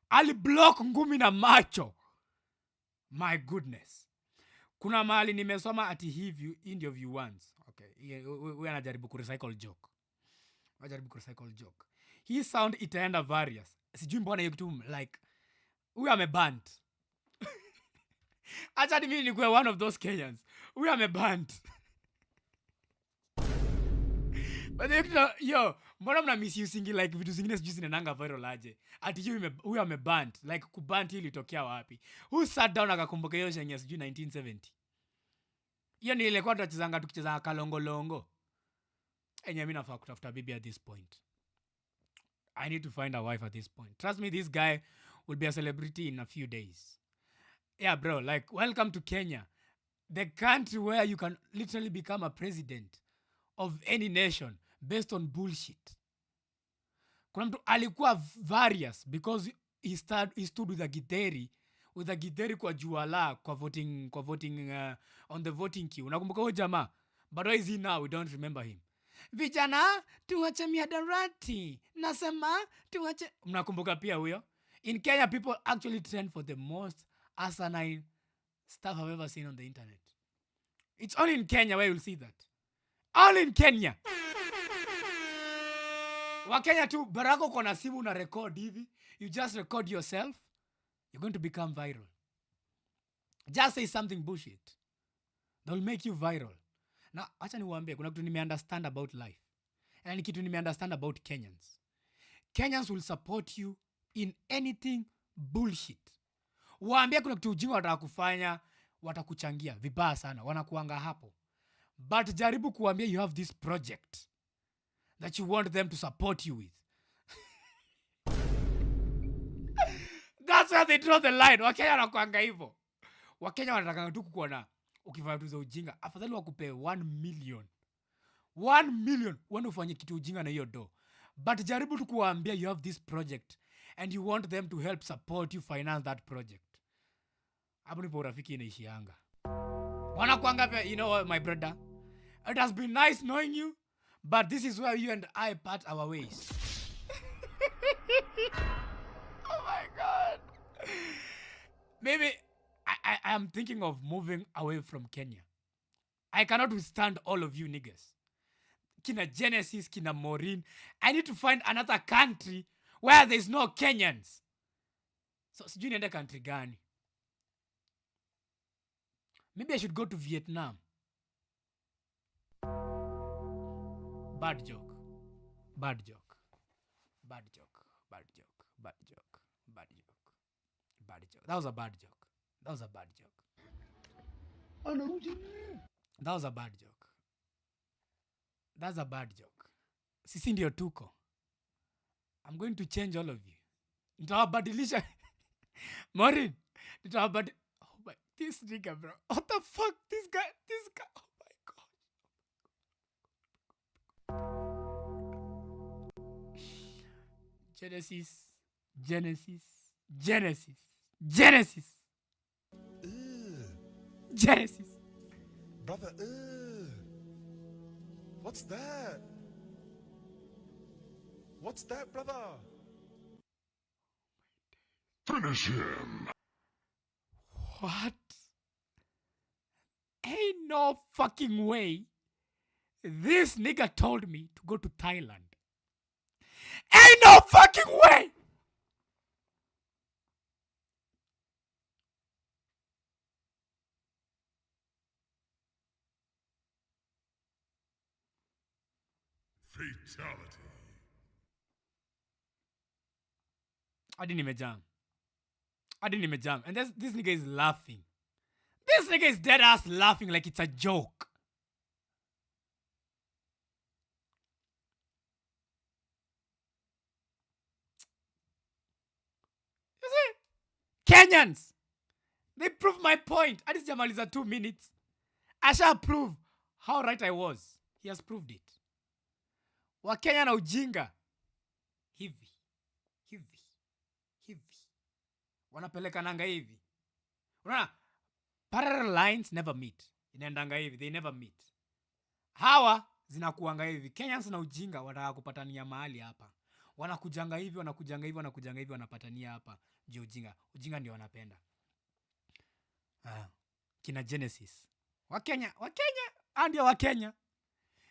Aliblock ngumi na macho. My goodness. Kuna mahali nimesoma ati hii ndio view once. Okay. Wewe anajaribu kurecycle joke. Hii sound itaenda various. Sijui mbona hiyo kitu like huyu amebanned. Acha mimi nikuwe one of those Kenyans. Huyu amebanned. But yo, mbona mna misusing like vitu zingine sijui zinananga viral aje? Ati huyu amebanned. Like kubanned hili ilitokea wapi? Who sat down akakumbuka hiyo shenye sijui 1970? Hiyo ni ile kwa tunachezanga tukicheza kalongolongo. Mimi nafaa kutafuta bibi at this point. I need to find a wife at this point. Trust me, this guy will be a celebrity in a few days. Yeah, bro, like, welcome to Kenya. The country where you can literally become a president of any nation based on bullshit. kuna mtu alikuwa various because he stood with a githeri kwa juala kwa voting on the voting queue. Unakumbuka huyo jamaa? But where is he now? We don't remember him. Vijana tuache mihadarati, nasema tuache. Mnakumbuka pia huyo? In Kenya, people actually trend for the most asinine stuff I've ever seen on the internet. It's only in Kenya where you'll see that. All in Kenya. Wakenya tu, barako kona simu na record hivi. You just record yourself. You're going to become viral. Just say something bullshit. They'll make you viral. Now, acha niwaambie, kuna kitu nime-understand about life. And ni kitu nime-understand about Kenyans. Kenyans will support you in anything bullshit. Waambie kuna kitu ujinga wataka kufanya, watakuchangia vibaya sana, wanakuanga hapo. But jaribu kuambia you have this project that you want them to support you with. That's where they draw the line. Wakenya wanakuanga hivyo. Wakenya wanataka tu kukuona ukifanya tu za ujinga. Afadhali wakupe 1 million. 1 million. Wende ufanye kitu ujinga na hiyo do. But jaribu tu kuwaambia you have this project and you want them to help support you finance that project. Hapo ndipo urafiki inaishianga. Wanakuanga pia, you know what, my brother? It has been nice knowing you, but this is where you and I part our ways. Oh my God. Maybe I am thinking of moving away from Kenya. I cannot withstand all of you niggas. Kina Genesis, kina Maureen. I need to find another country where there's no Kenyans. So, sijui niende country gani? Maybe I should go to Vietnam. Bad joke. Bad joke. Bad joke. Bad joke. Bad joke. Bad joke. Bad joke. That was a bad joke. That was a bad joke. That was a bad joke. That's a bad joke. Sisi ndio tuko. I'm going to change all of you. Nitawabadilisha. Maureen, nitawabadilisha. Oh my, this nigga, bro. What the fuck? This guy. Oh my God. Genesis. Genesis. Brother, what's that? What's that, brother? Finish him. What? Ain't no fucking way this nigga told me to go to Thailand. Ain't no fucking way! Fatality. I didn't even jam. And this nigga is laughing. This nigga is dead ass laughing like it's a joke. You see? Kenyans! They proved my point. I just jamaliza 2 minutes. I shall prove how right I was. He has proved it. Wakenya na ujinga. Hivi. Wanapeleka nanga hivi. Unaona? Parallel lines never meet. Inaendanga hivi. They never meet. Hawa zinakuanga hivi. Kenyans na ujinga wataka kupatania mahali hapa. Wanakujanga hivi, wanapatania hapa. Ndio ujinga. Ujinga ndio wanapenda. Kina Genesis. Wakenya. Ndio Wakenya.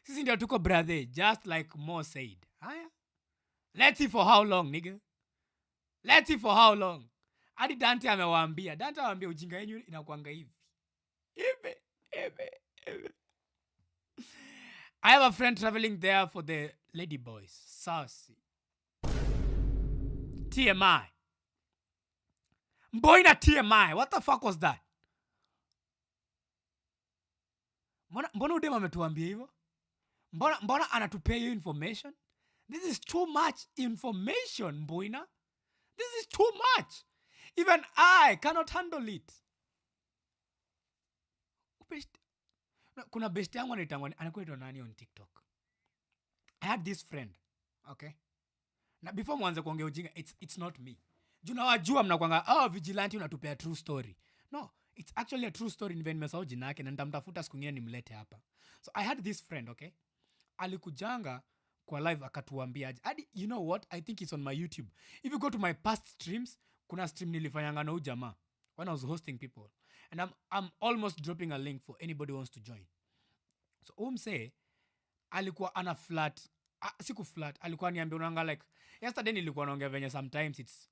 Sisi ndio tuko brother. Just like Mo said. Haya. Let's see for how long, nigga. Let's see for how long. Hadi Dante amewaambia. Dante amewaambia ujinga yenu inakuanga hivi. I have a friend traveling there for the lady boys. Sassy. TMI. Mboina TMI. What the fuck was that? Mbona udema ametuambia hivyo? Mbona anatupea hiyo information? This is too much information, Mboina. This is too much. Even I cannot handle it. Kuna best yangu anakuwa nani on TikTok. I had this friend, okay? Na before mwanze kuongea ujinga, it's not me. Juu nawajua mnakwanga, vGLaNTe unatupea true story. No, it's actually a true story. Niven nimesahau jina yake na nitamtafuta siku nyingine nimlete hapa. So I had this friend, okay? Alikujanga kwa live akatuambia, you know what? I think it's on my YouTube. If you go to my past streams, kuna stream nilifanyanga na huyu jamaa when I was hosting people. And I'm almost dropping a link for anybody who wants to join. So umse alikuwa ana flat, siku flat, alikuwa niambia unanga like, yesterday nilikuwa naongea venye sometimes it's,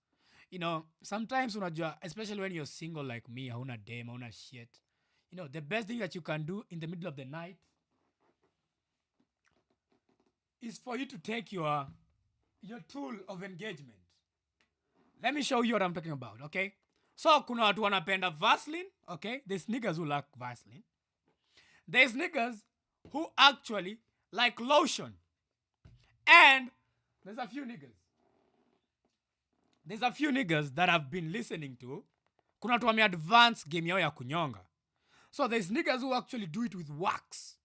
you know, sometimes unajua, especially when you're single like me, hauna dem, hauna shit. You know, the best thing that you can do in the middle of the night is for you to take your tool of engagement. Let me show you what I'm talking about, okay? So, kuna watu wanapenda Vaseline, okay? There's niggas who like Vaseline. There's niggas who actually like lotion. And there's a few niggas that I've been listening to. Kuna watu wame advance game yao ya kunyonga. So there's niggas who actually do it with wax.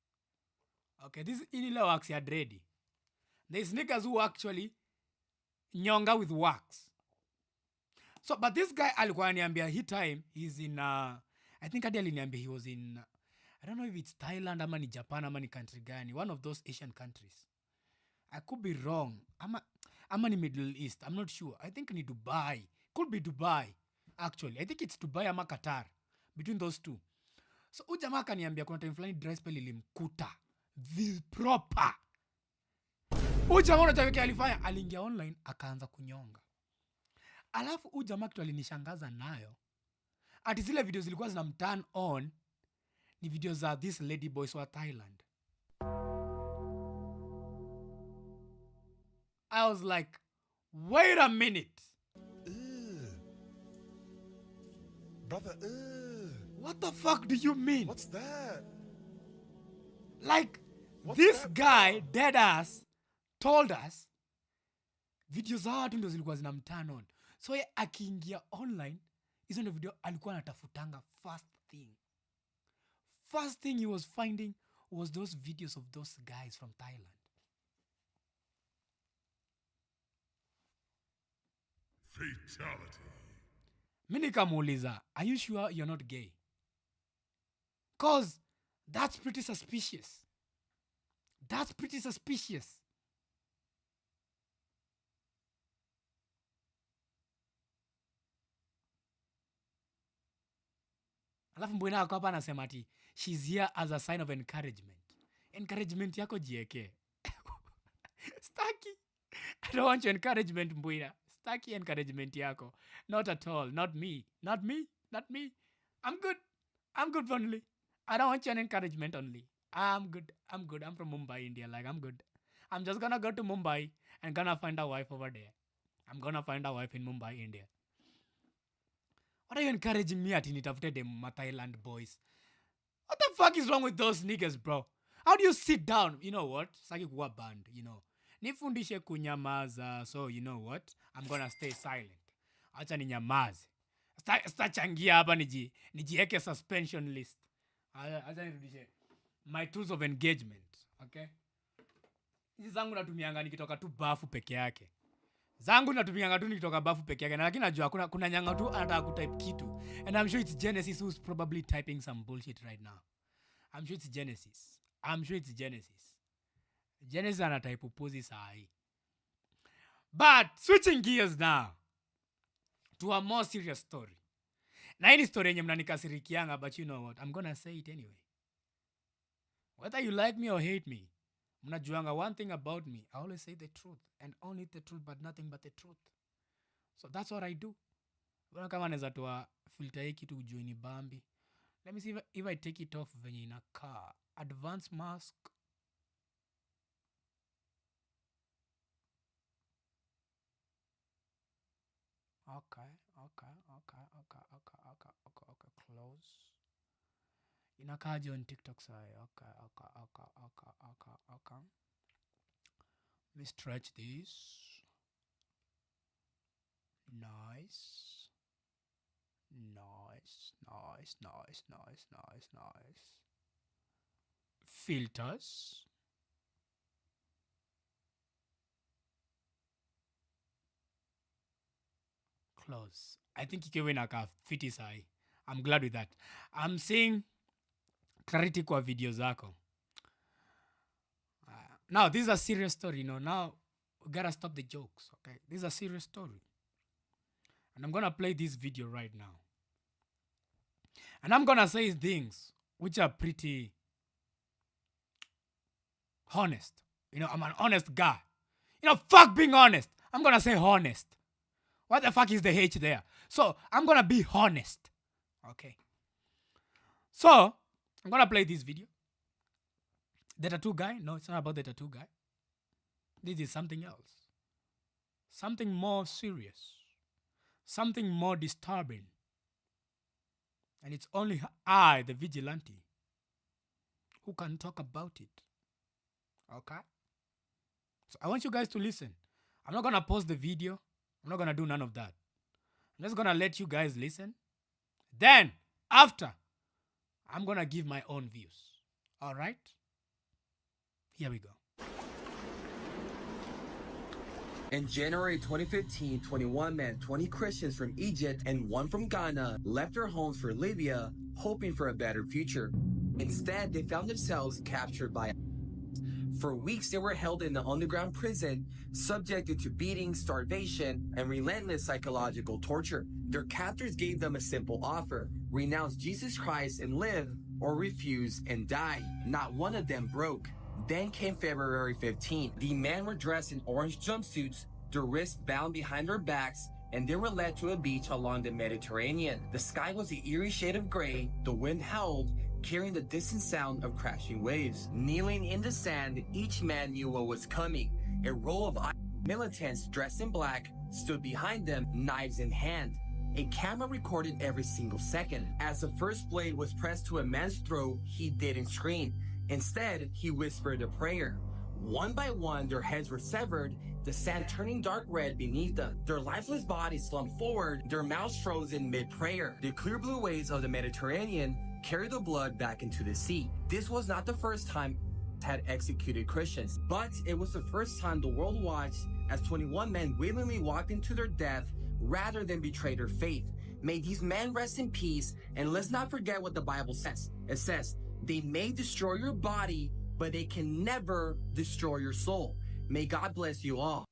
Okay, this is inile wax ya dready. There's niggas who actually nyonga with wax. So, but this guy alikuwa ananiambia he time he's in I think hadi aliniambia he was in I don't know if it's Thailand ama ni Japan ama ni country gani, one of those Asian countries. I could be wrong. Ama ni Middle East. I'm not sure. I think ni Dubai. Could be Dubai actually. I think it's Dubai ama Qatar. Between those two. So huyu jamaa akaniambia kuna time fulani dry spell ilimkuta proper. Huyu jamaa unajua kile alifanya, aliingia online akaanza kunyonga. Alafu huyu jamaa kitu alinishangaza nayo, ati zile video zilikuwa zinamturn on ni video za this lady boys wa Thailand. I was like, wait a minute. Brother, What the fuck do you mean? what's that? Like, What's this that, guy, dead ass, told us video za watu ndio zilikuwa zinamturn on. So ye akiingia online, hizo ndio video alikuwa anatafutanga first thing. First thing he was finding was those videos of those guys from Thailand. Fatality. Mimi nikamuuliza, are you sure you're not gay? Cause that's pretty suspicious. That's pretty suspicious. Alafu mbona ako hapa anasema ati she's here as a sign of encouragement. Encouragement yako jieke. Staki. I don't want your encouragement, Mbwina. Staki encouragement yako. Not at all. Not me. Not me. Not me. I'm good. I'm good only. I don't want your encouragement only. I'm good. I'm good. I'm from Mumbai, India. Like, I'm good. I'm just gonna go to Mumbai and gonna find a wife over there. I'm gonna find a wife in Mumbai, India. What are you encouraging me at nitafute them Thailand boys? What the fuck is wrong with those niggas, bro? How do you sit down? You know what? Saki kuwa band, you know. Nifundishe kunyamaza. So, you know what? I'm gonna stay silent. Acha ninyamaze. Stachangia hapa nijieke suspension list. Acha nirudishe my tools of engagement, okay? Hizi zangu natumianga nikitoka tu bafu peke yake. Zangu natumianga tu nikitoka bafu peke yake. Na lakini najua kuna nyanga tu anataka kutype kitu. And I'm sure it's Genesis who's probably typing some bullshit right now. I'm sure it's Genesis. Genesis anatype upuzi saa hii. But switching gears now to a more serious story. Na hii ni story yenye mnanikasirikianga, but you know what? I'm gonna say it anyway. Whether you like me or hate me, mnajuanga one thing about me. I always say the truth and only the truth, but nothing but the truth. So that's what I do. Wana kama naweza toa filter hii kitu ujue ni bambi. Let me see if I take it off venye inakaa. Advanced mask. Okay. Close. Inakaje on TikTok side. Okay. Let me stretch this. Nice. Filters. close. I think Kibe naka fiti sahi. I'm glad with that. I'm seeing clarity kwa video zako. Now, this is a serious story, Now, we gotta stop the jokes, okay? This is a serious story. And I'm gonna play this video right now. And I'm gonna say things which are pretty honest. I'm an honest guy. Fuck being honest. I'm gonna say honest. What the fuck is the H there? So, I'm gonna be honest. Okay. So, I'm gonna play this video. The tattoo guy? No, it's not about the tattoo guy. This is something else. Something more serious. Something more disturbing. And it's only I, the vGLaNTe, who can talk about it. Okay? So I want you guys to listen. I'm not gonna pause the video. I'm not gonna do none of that. I'm just gonna let you guys listen. Then, after, I'm gonna give my own views. Alright? Here we go. In January 2015, 21 men, 20 Christians from Egypt and one from Ghana left their homes for Libya, hoping for a better future. Instead, they found themselves captured by. For weeks, they were held in an underground prison, subjected to beatings, starvation, and relentless psychological torture. Their captors gave them a simple offer: renounce Jesus Christ and live, or refuse and die. Not one of them broke. Then came February 15. The men were dressed in orange jumpsuits, their wrists bound behind their backs, and they were led to a beach along the Mediterranean. The sky was the eerie shade of gray, the wind howled, carrying the distant sound of crashing waves. Kneeling in the sand, each man knew what was coming. A row of militants dressed in black stood behind them, knives in hand. A camera recorded every single second. As the first blade was pressed to a man's throat, he didn't scream. Instead, he whispered a prayer. One by one, their heads were severed, the sand turning dark red beneath them. Their lifeless bodies slumped forward, their mouths frozen mid-prayer. The clear blue waves of the Mediterranean carried the blood back into the sea. This was not the first time had executed Christians, but it was the first time the world watched as 21 men willingly walked into their death rather than betray their faith. May these men rest in peace, and let's not forget what the Bible says. It says, they may destroy your body, but they can never destroy your soul. May God bless you all.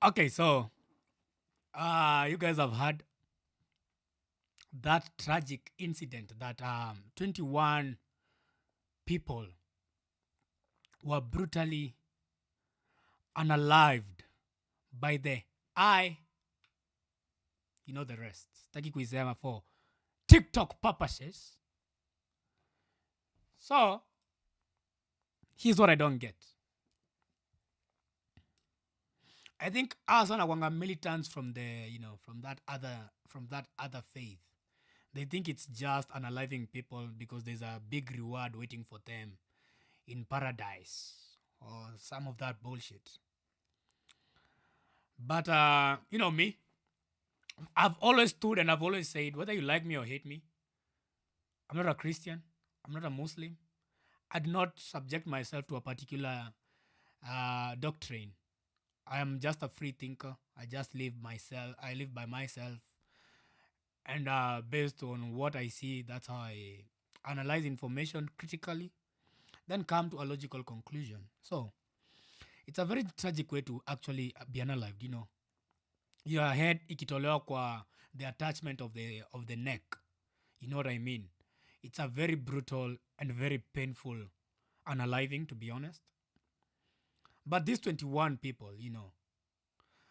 Okay, so you guys have heard that tragic incident that 21 people were brutally unalived by the the rest. Taki kuisema for TikTok purposes. So, here's what I don't get. I think us wanga militants from the, from that other faith. They think it's just unaliving people because there's a big reward waiting for them in paradise or some of that bullshit. But, me, I've always stood and I've always said, whether you like me or hate me, I'm not a Christian, I'm not a Muslim, I do not subject myself to a particular doctrine. I am just a free thinker. I just live by myself. And based on what I see, that's how I analyze information critically, then come to a logical conclusion. So, it's a very tragic way to actually be unalived, Your head ikitolewa kwa the attachment of the neck. You know what I mean? It's a very brutal and very painful unaliving, to be honest. But these 21 people,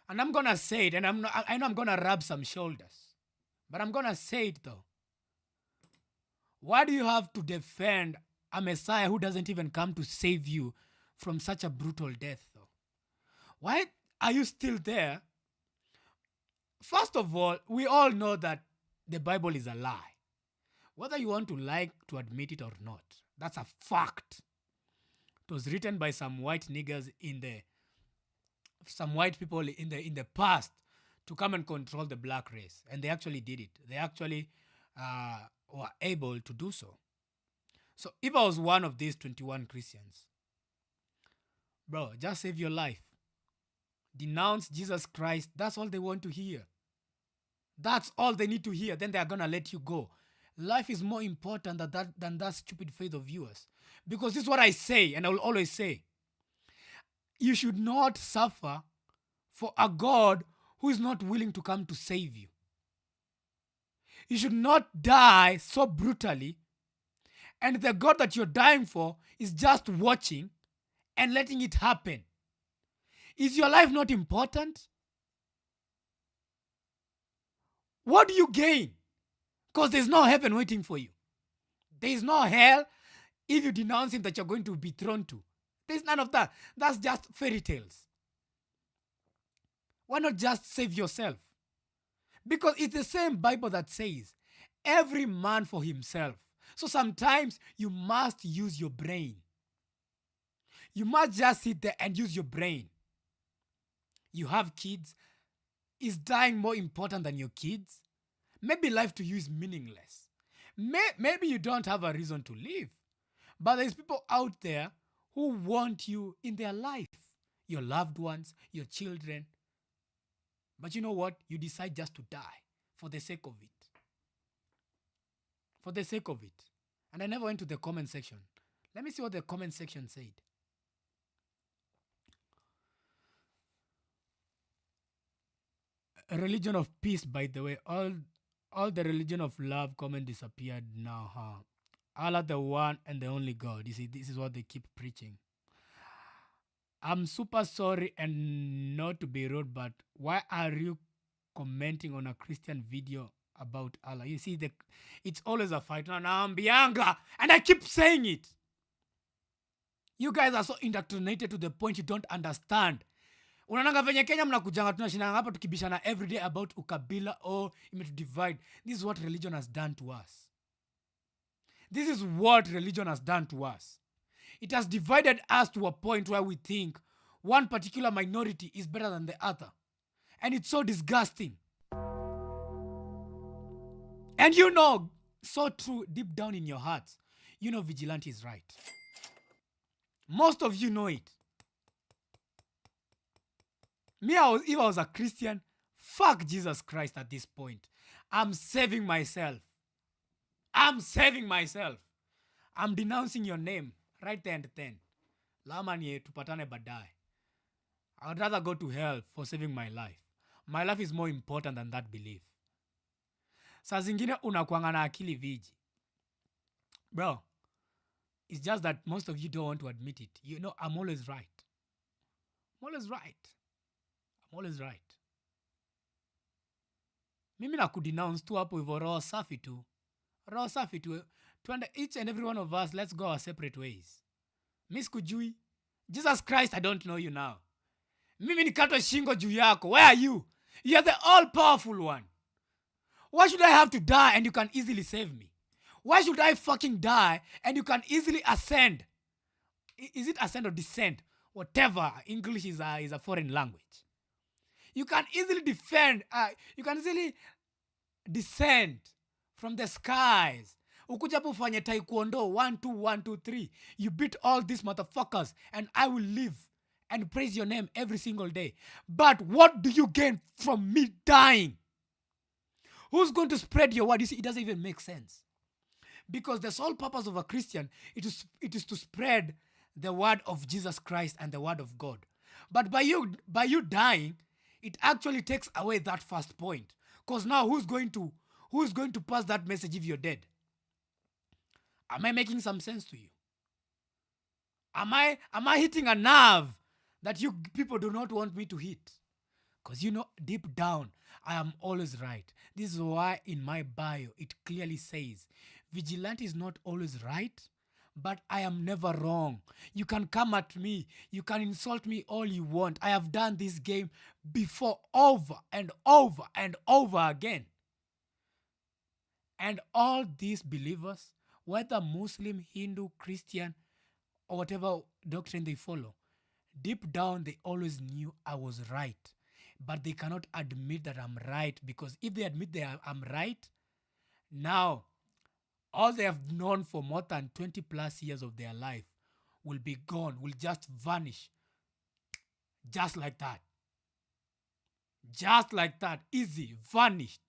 and I'm gonna say it, and I know I'm gonna rub some shoulders, but I'm gonna say it though. Why do you have to defend a Messiah who doesn't even come to save you from such a brutal death though? Why are you still there? First of all, we all know that the Bible is a lie. Whether you want to like to admit it or not, that's a fact. It was written by some white niggers some white people in the past to come and control the black race, and they actually did it. They actually were able to do so. So if I was one of these 21 Christians, bro, just save your life. Denounce Jesus Christ. That's all they want to hear. That's all they need to hear. Then they are going to let you go. Life is more important than that stupid faith of yours. Because this is what I say, and I will always say. You should not suffer for a God who is not willing to come to save you. You should not die so brutally, and the God that you're dying for is just watching and letting it happen. Is your life not important? What do you gain? Because there's no heaven waiting for you. There is no hell if you denounce him that you're going to be thrown to. There's none of that. That's just fairy tales. Why not just save yourself? Because it's the same Bible that says, every man for himself. So sometimes you must use your brain. You must just sit there and use your brain. You have kids. Is dying more important than your kids? Maybe life to you is meaningless. Maybe you don't have a reason to live. But there's people out there who want you in their life. Your loved ones, your children. But you know what? You decide just to die for the sake of it. For the sake of it. And I never went to the comment section. Let me see what the comment section said. A religion of peace, by the way. All the religion of love comment disappeared now, huh? Allah the one and the only God. You see, this is what they keep preaching. I'm super sorry and not to be rude, but why are you commenting on a Christian video about Allah? You see, it's always a fight. Naambianga, and I keep saying it. You guys are so indoctrinated to the point you don't understand. Unananga venye Kenya mnakujanga tunashindana hapa tukibishana every day about ukabila or divide. This is what religion has done to us. This is what religion has done to us. It has divided us to a point where we think one particular minority is better than the other. And it's so disgusting. And you know, so true, deep down in your hearts, you know vGLaNTe is right. Most of you know it. Me, if I was a Christian, fuck Jesus Christ at this point. I'm saving myself. I'm saving myself. I'm denouncing your name right there and then. Lamani tupatane badai. I would rather go to hell for saving my life. My life is more important than that belief. Saa zingine unakuanga na akili viji. Bro, it's just that most of you don't want to admit it. You know, I'm always right. I'm always right. I'm always right. Mimi na kudenounce tu hapo hivyo roho safi tu. Roho safi tu. Each and every one of us, let's go our separate ways. Miss Kujui, Jesus Christ, I don't know you now. Mimi nikatwe shingo juu yako. Where are you? You are the all-powerful one. Why should I have to die and you can easily save me? Why should I fucking die and you can easily ascend? Is it ascend or descend? Whatever. English is a foreign language. You can easily descend from the skies. Ukuja hapo ufanye taekwondo 1 2 1 2 3. You beat all these motherfuckers and I will live and praise your name every single day. But what do you gain from me dying? Who's going to spread your word? You see, it doesn't even make sense. Because the sole purpose of a Christian it is to spread the word of Jesus Christ and the word of God. But by you dying, it actually takes away that first point. Because now who's going to pass that message if you're dead? Am I making some sense to you? Am I hitting a nerve that you people do not want me to hit? Because you know, deep down, I am always right. This is why in my bio, it clearly says, vGLaNTe is not always right, but I am never wrong. You can come at me. You can insult me all you want. I have done this game before over and over and over again. And all these believers, whether Muslim, Hindu, Christian, or whatever doctrine they follow, deep down they always knew I was right. But they cannot admit that I'm right, because if they admit I'm right, now all they have known for more than 20 plus years of their life will be gone, will just vanish. Just like that. Just like that. Easy. Vanished.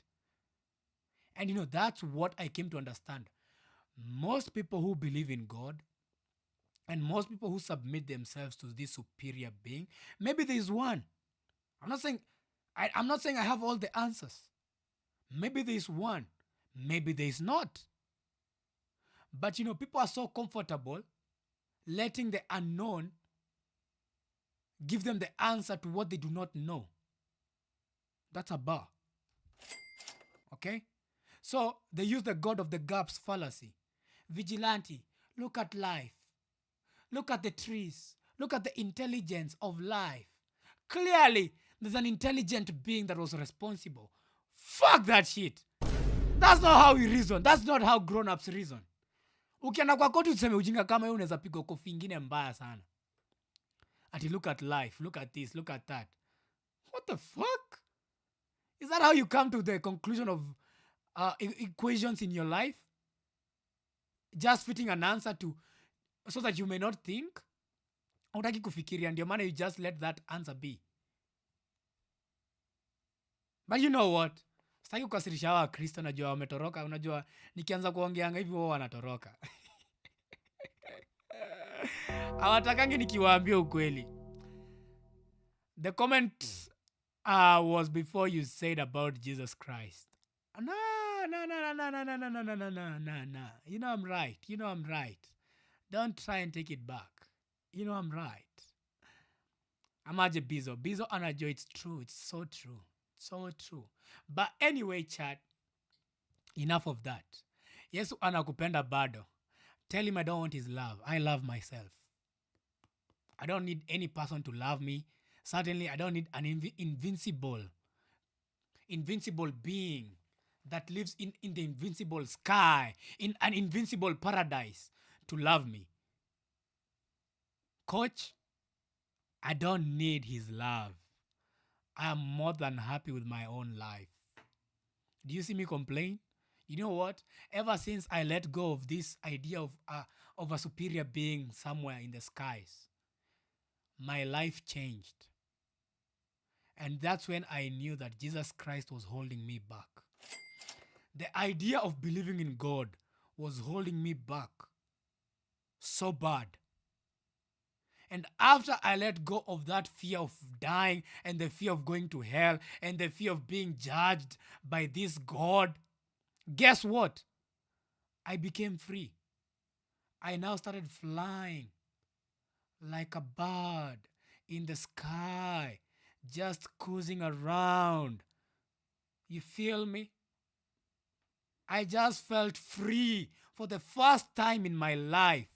And that's what I came to understand. Most people who believe in God and most people who submit themselves to this superior being, maybe there is one. I'm not saying I have all the answers. Maybe there is one. Maybe there is not. But people are so comfortable letting the unknown give them the answer to what they do not know. That's a bar. Okay? So they use the God of the gaps fallacy. vGLaNTe, look at life. Look at the trees. Look at the intelligence of life. Clearly, there's an intelligent being that was responsible. Fuck that shit. That's not how we reason. That's not how grown-ups reason. Ukienda kwa koti useme ujinga kama hiyo unaweza piga kofi ingine mbaya sana. Ati look at life, look at this, look at that. What the fuck? Is that how you come to the conclusion of equations in your life? Just fitting an answer to so that you may not think? Hutaki kufikiria ndio maana you just let that answer be. But you know what? Sitaki kukasirisha hawa Kristo, najua wametoroka. Unajua nikianza kuongeanga hivi wao wanatoroka. Hawatakangi nikiwaambia ukweli. The comment was before you said about Jesus Christ. No. You know I'm right. Don't try and take it back. You know I'm right. Amaje Bizo. Bizo anajo, it's true. It's so true. So true. But anyway, chat, enough of that. Yesu anakupenda bado. Tell him I don't want his love. I love myself. I don't need any person to love me. Certainly, I don't need an invincible being that lives in the invincible sky, in an invincible paradise to love me. Coach, I don't need his love. I am more than happy with my own life. Do you see me complain? You know what? Ever since I let go of this idea of a superior being somewhere in the skies, my life changed. And that's when I knew that Jesus Christ was holding me back. The idea of believing in God was holding me back so bad. And after I let go of that fear of dying and the fear of going to hell and the fear of being judged by this God, guess what? I became free. I now started flying like a bird in the sky, just cruising around. You feel me? I just felt free. For the first time in my life,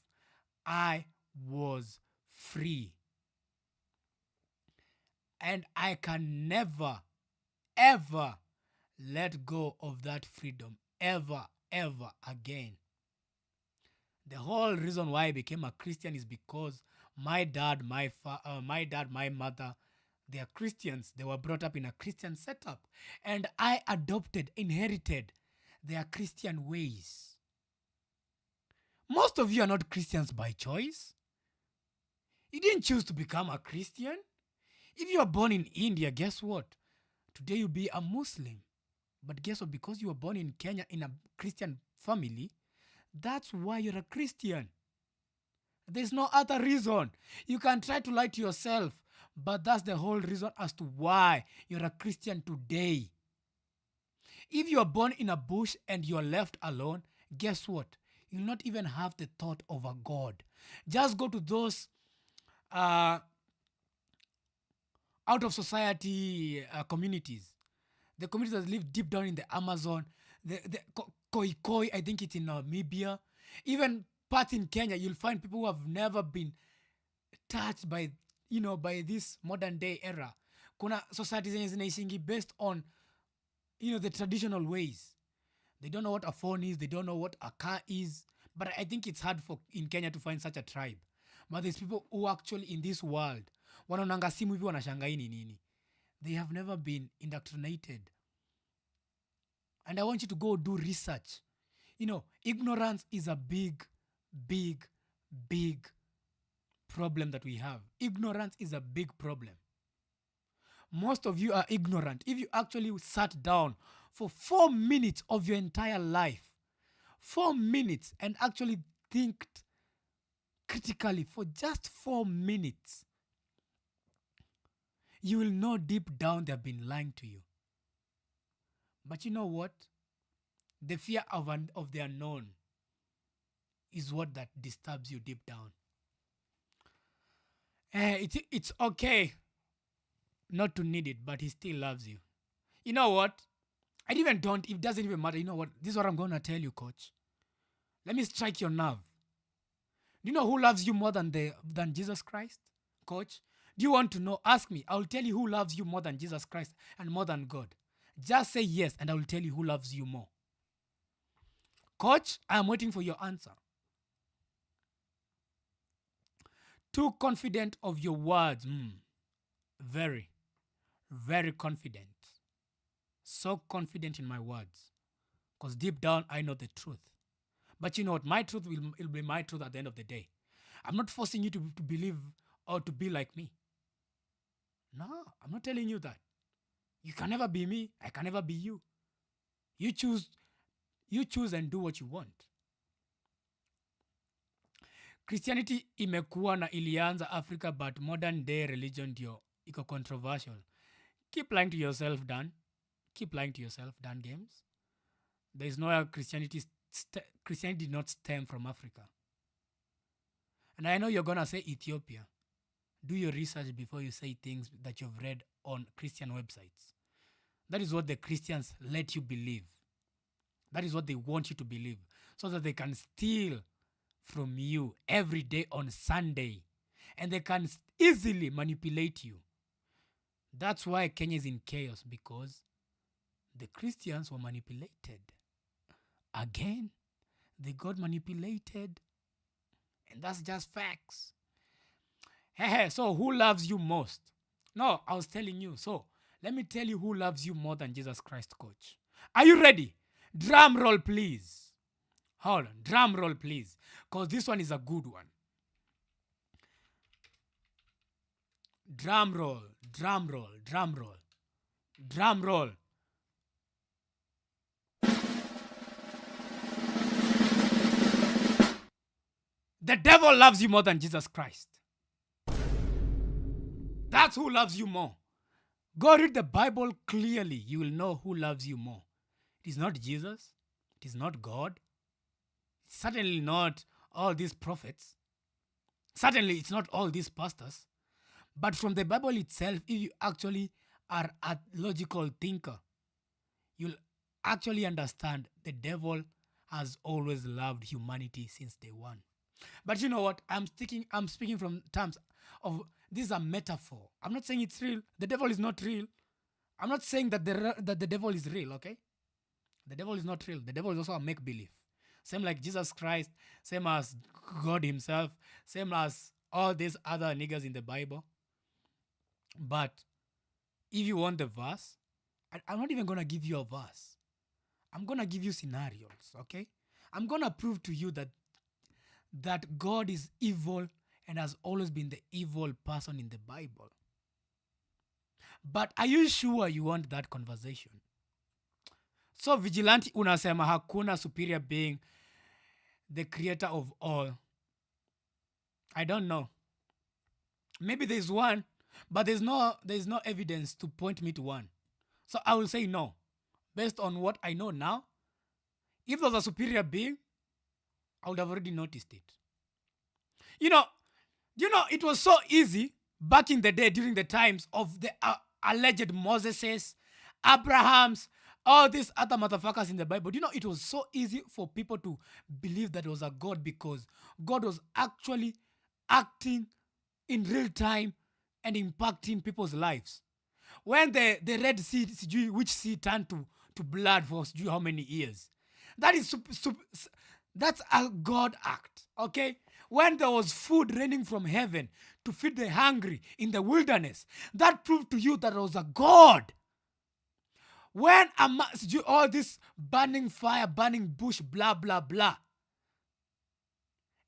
I was free. And I can never, ever let go of that freedom. Ever again. The whole reason why I became a Christian is because my dad, my mother, they are Christians. They were brought up in a Christian setup. And I inherited their Christian ways. Most of you are not Christians by choice. You didn't choose to become a Christian. If you are born in India, guess what? Today you'll be a Muslim. But guess what? Because you were born in Kenya in a Christian family, that's why you're a Christian. There's no other reason. You can try to lie to yourself, but that's the whole reason as to why you're a Christian today. If you are born in a bush and you're left alone, guess what? You'll not even have the thought of a God. Just go to those out of society communities. The communities that live deep down in the Amazon, the Koi, I think it's in Namibia. Even parts in Kenya, you'll find people who have never been touched by this modern day era. Kuna societies zenye zinaishingi based on, the traditional ways. They don't know what a phone is. They don't know what a car is. But I think it's hard in Kenya to find such a tribe. But there's people who actually in this world, wanaonanga simu hivi wanashangai ni nini. They have never been indoctrinated. And I want you to go do research. You know, ignorance is a big, big, big problem that we have. Ignorance is a big problem. Most of you are ignorant. If you actually sat down for 4 minutes of your entire life, 4 minutes, and actually think critically for just 4 minutes, you will know deep down they have been lying to you. But you know what? The fear of the unknown is what that disturbs you deep down. It's okay not to need it, but he still loves you. You know what? It doesn't even matter. You know what? This is what I'm going to tell you, coach. Let me strike your nerve. Do you know who loves you more than Jesus Christ, coach? Do you want to know? Ask me. I will tell you who loves you more than Jesus Christ and more than God. Just say yes, and I will tell you who loves you more. Coach, I am waiting for your answer. Too confident of your words. Very, very confident. So confident in my words. Because deep down, I know the truth. But you know what? My truth will be my truth at the end of the day. I'm not forcing you to believe or to be like me. No, I'm not telling you that. You can never be me. I can never be you. You choose and do what you want. Christianity imekuwa na ilianza Africa, but modern day religion ndio iko controversial. Keep lying to yourself, Dan. Keep lying to yourself, Dan Games. There is no Christianity did not stem from Africa. And I know you're going to say Ethiopia. Do your research before you say things that you've read on Christian websites. That is what the Christians let you believe. That is what they want you to believe. So that they can steal from you every day on Sunday. And they can easily manipulate you. That's why Kenya is in chaos, because the Christians were manipulated. Again, they got manipulated. And that's just facts. Hey, so who loves you most? No, I was telling you. So, let me tell you who loves you more than Jesus Christ, coach. Are you ready? Drum roll, please. Hold on. Drum roll, please. Because this one is a good one. Drum roll, drum roll, drum roll. Drum roll. The devil loves you more than Jesus Christ. That's who loves you more. Go read the Bible clearly. You will know who loves you more. It is not Jesus. It is not God. It's certainly not all these prophets. Certainly, it's not all these pastors. But from the Bible itself, if you actually are a logical thinker, you'll actually understand the devil has always loved humanity since day one. But you know what? I'm speaking from terms of, this is a metaphor. I'm not saying it's real. The devil is not real. I'm not saying that the devil is real, okay? The devil is not real. The devil is also a make-believe. Same like Jesus Christ, same as God himself, same as all these other niggas in the Bible. But if you want the verse, I'm not even going to give you a verse. I'm going to give you scenarios, okay? I'm going to prove to you that God is evil and has always been the evil person in the Bible. But are you sure you want that conversation? So vGLaNTe unasema hakuna superior being, the creator of all. I don't know. Maybe there's one, but there's no evidence to point me to one. So I will say no. Based on what I know now, if there's a superior being, I would have already noticed it. You know, it was so easy back in the day during the times of the alleged Moseses, Abrahams, all these other motherfuckers in the Bible. It was so easy for people to believe that there was a God, because God was actually acting in real time and impacting people's lives. When the Red Sea, which sea turned to blood for how many years? That's a God act, okay? When there was food raining from heaven to feed the hungry in the wilderness, that proved to you that there was a God. When amongst you all this burning fire, burning bush, blah, blah, blah.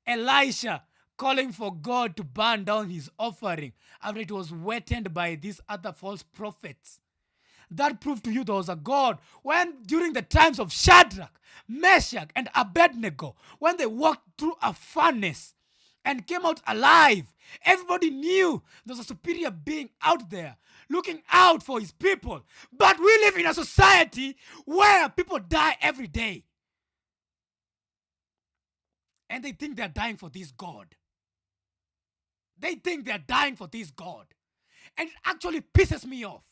Elisha calling for God to burn down his offering after it was wetted by these other false prophets. That proved to you there was a God. When during the times of Shadrach, Meshach, and Abednego, when they walked through a furnace and came out alive, everybody knew there was a superior being out there looking out for his people. But we live in a society where people die every day. And they think they're dying for this God. They think they're dying for this God. And it actually pisses me off.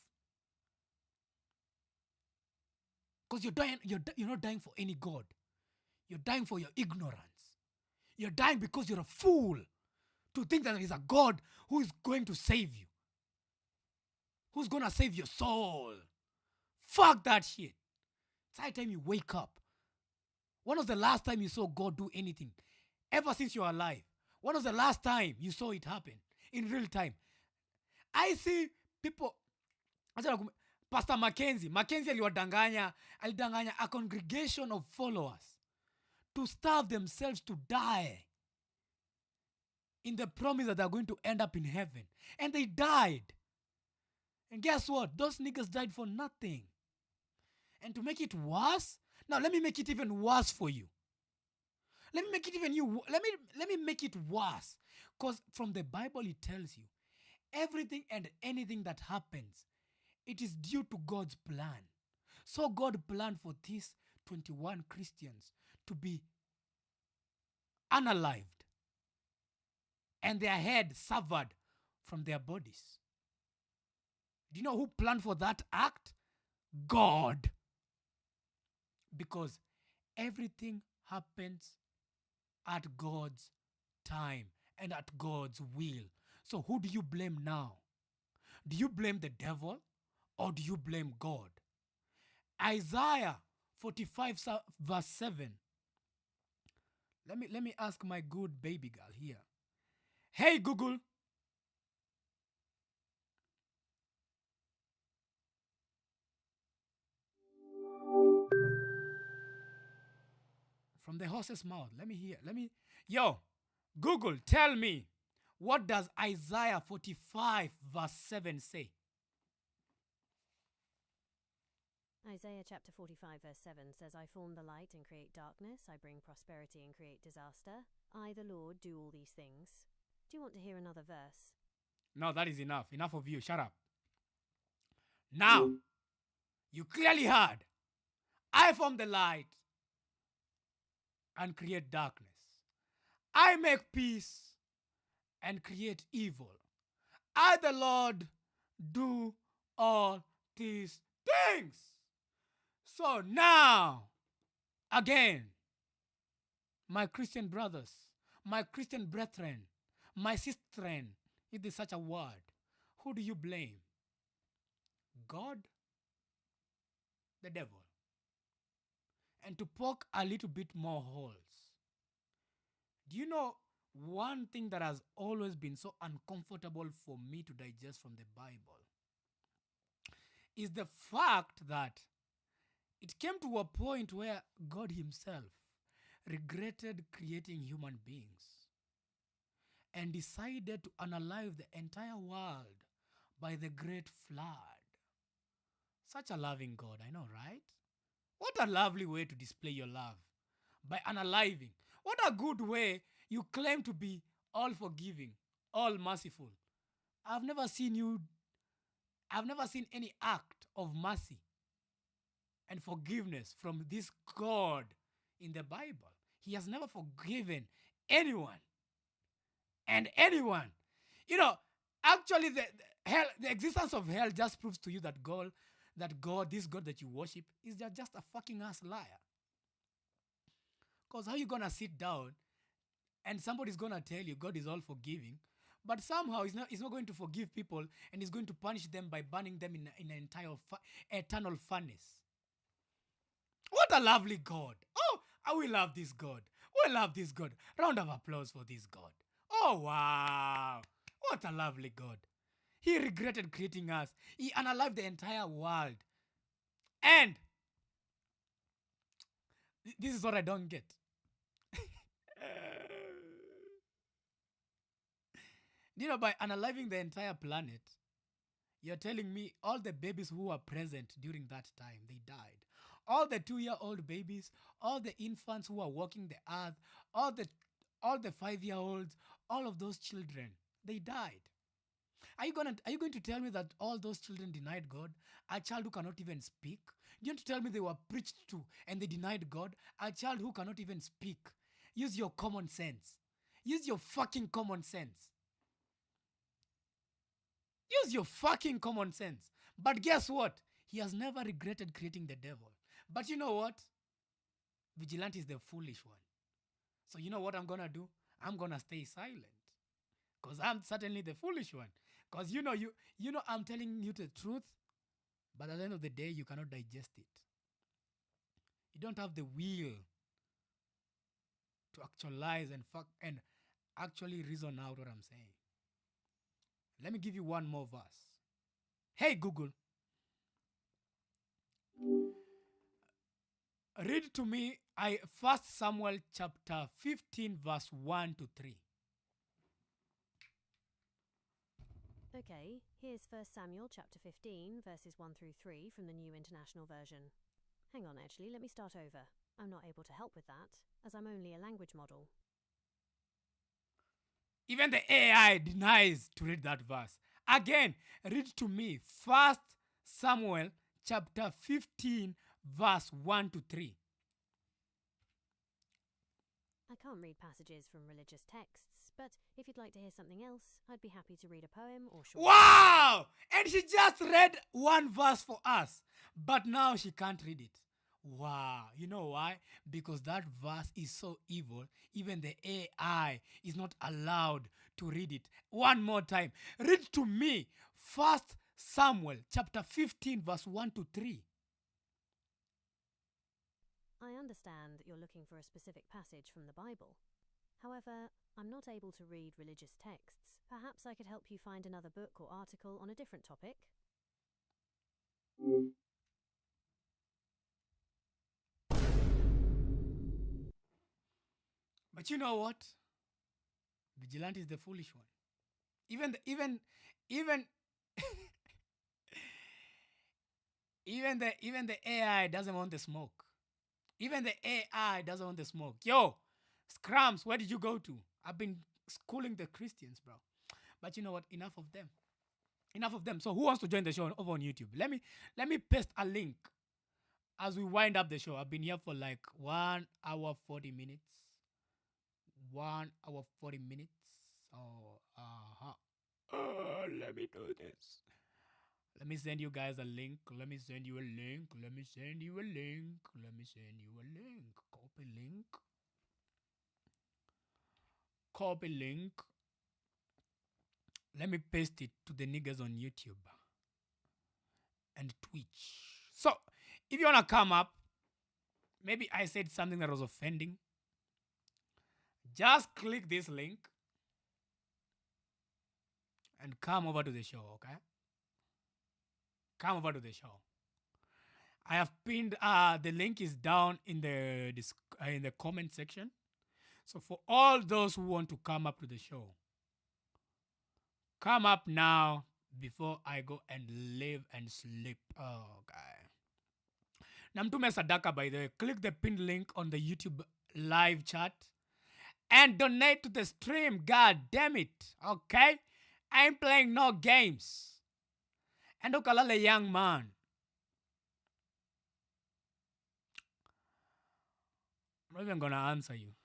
Because you're not dying for any God. You're dying for your ignorance. You're dying because you're a fool to think that there is a God who is going to save you. Who's going to save your soul. Fuck that shit. It's high time you wake up. When was the last time you saw God do anything? Ever since you're alive. When was the last time you saw it happen? In real time. I see people... Pastor Mackenzie alidanganya a congregation of followers to starve themselves to die in the promise that they're going to end up in heaven. And they died. And guess what? Those niggas died for nothing. And to make it worse, now let me make it even worse for you. Let me make it worse. Because from the Bible it tells you, everything and anything that happens, it is due to God's plan. So God planned for these 21 Christians to be unalived and their head severed from their bodies. Do you know who planned for that act? God. Because everything happens at God's time and at God's will. So who do you blame now? Do you blame the devil or do you blame God? Isaiah 45 verse 7. Let me ask my good baby girl here. Hey Google. From the horse's mouth. Yo, Google, tell me, what does Isaiah 45 verse 7 say? Isaiah chapter 45 verse 7 says, I form the light and create darkness. I bring prosperity and create disaster. I, the Lord, do all these things. Do you want to hear another verse? No, that is enough. Enough of you. Shut up. Now, you clearly heard. I form the light and create darkness. I make peace and create evil. I, the Lord, do all these things. So now, again, my Christian brothers, my Christian brethren, my sisterin, if there's such a word, who do you blame? God? The devil? And to poke a little bit more holes, do you know one thing that has always been so uncomfortable for me to digest from the Bible is the fact that it came to a point where God himself regretted creating human beings and decided to unalive the entire world by the great flood. Such a loving God, I know, right? What a lovely way to display your love, by unaliving. What a good way you claim to be all forgiving, all merciful. I've never seen any act of mercy and forgiveness from this God in the Bible. He has never forgiven anyone and anyone. You know, actually the existence of hell just proves to you that this God that you worship is just a fucking ass liar. Because how you gonna sit down and somebody's gonna tell you God is all forgiving, but somehow he's not going to forgive people and he's going to punish them by burning them in an entire eternal furnace. What a lovely God. Oh, we love this God. We love this God. Round of applause for this God. Oh, wow. What a lovely God. He regretted creating us. He unalived the entire world And this is what I don't get. By unaliving the entire planet, you're telling me all the babies who were present during that time, they died. All the 2-year-old babies, all the infants who are walking the earth, all the 5-year-olds, all of those children, they died. Are you going to tell me that all those children denied God? A child who cannot even speak? You want to tell me they were preached to and they denied God? A child who cannot even speak. Use your common sense. Use your fucking common sense. Use your fucking common sense. But guess what? He has never regretted creating the devil. But you know what? vGLaNTe is the foolish one. So you know what I'm going to do? I'm going to stay silent. Because I'm certainly the foolish one. Because you know I'm telling you the truth, but at the end of the day, you cannot digest it. You don't have the will to actualize and actually reason out what I'm saying. Let me give you one more verse. Hey Google, read to me 1 Samuel chapter 15 verse 1 to 3. Okay, here's 1 Samuel chapter 15 verses 1 through 3 from the New International Version. Hang on, actually, let me start over. I'm not able to help with that, as I'm only a language model. Even the AI denies to read that verse. Again, read to me 1 Samuel chapter 15 verse 1 to 3. I can't read passages from religious texts, but if you'd like to hear something else, I'd be happy to read a poem or short. Wow! And she just read one verse for us, but now she can't read it. Wow. You know why? Because that verse is so evil, even the AI is not allowed to read it. One more time. Read to me 1 Samuel chapter 15 verse 1 to 3. I understand that you're looking for a specific passage from the Bible. However, I'm not able to read religious texts. Perhaps I could help you find another book or article on a different topic. But you know what? vGLaNTe is the foolish one. Even the AI doesn't want the smoke. Even the AI doesn't want the smoke. Yo, Scrums, where did you go to? I've been schooling the Christians, bro. But you know what? Enough of them. Enough of them. So who wants to join the show over on YouTube? Let me paste a link as we wind up the show. I've been here for like 1 hour 40 minutes. 1 hour 40 minutes. Oh, let me do this. Let me send you guys a link. Let me send you a link. Let me send you a link. Let me send you a link. Copy link. Copy link. Let me paste it to the niggas on YouTube and Twitch. So, if you want to come up, maybe I said something that was offending. Just click this link and come over to the show, okay? Come over to the show. I have pinned the link is down in the comment section. So for all those who want to come up to the show, come up now before I go and live and sleep. Oh, okay. Namtume Sadaka, by the way. Click the pinned link on the YouTube live chat and donate to the stream. God damn it. Okay? I ain't playing no games. And Okalale young man. I'm not even gonna answer you.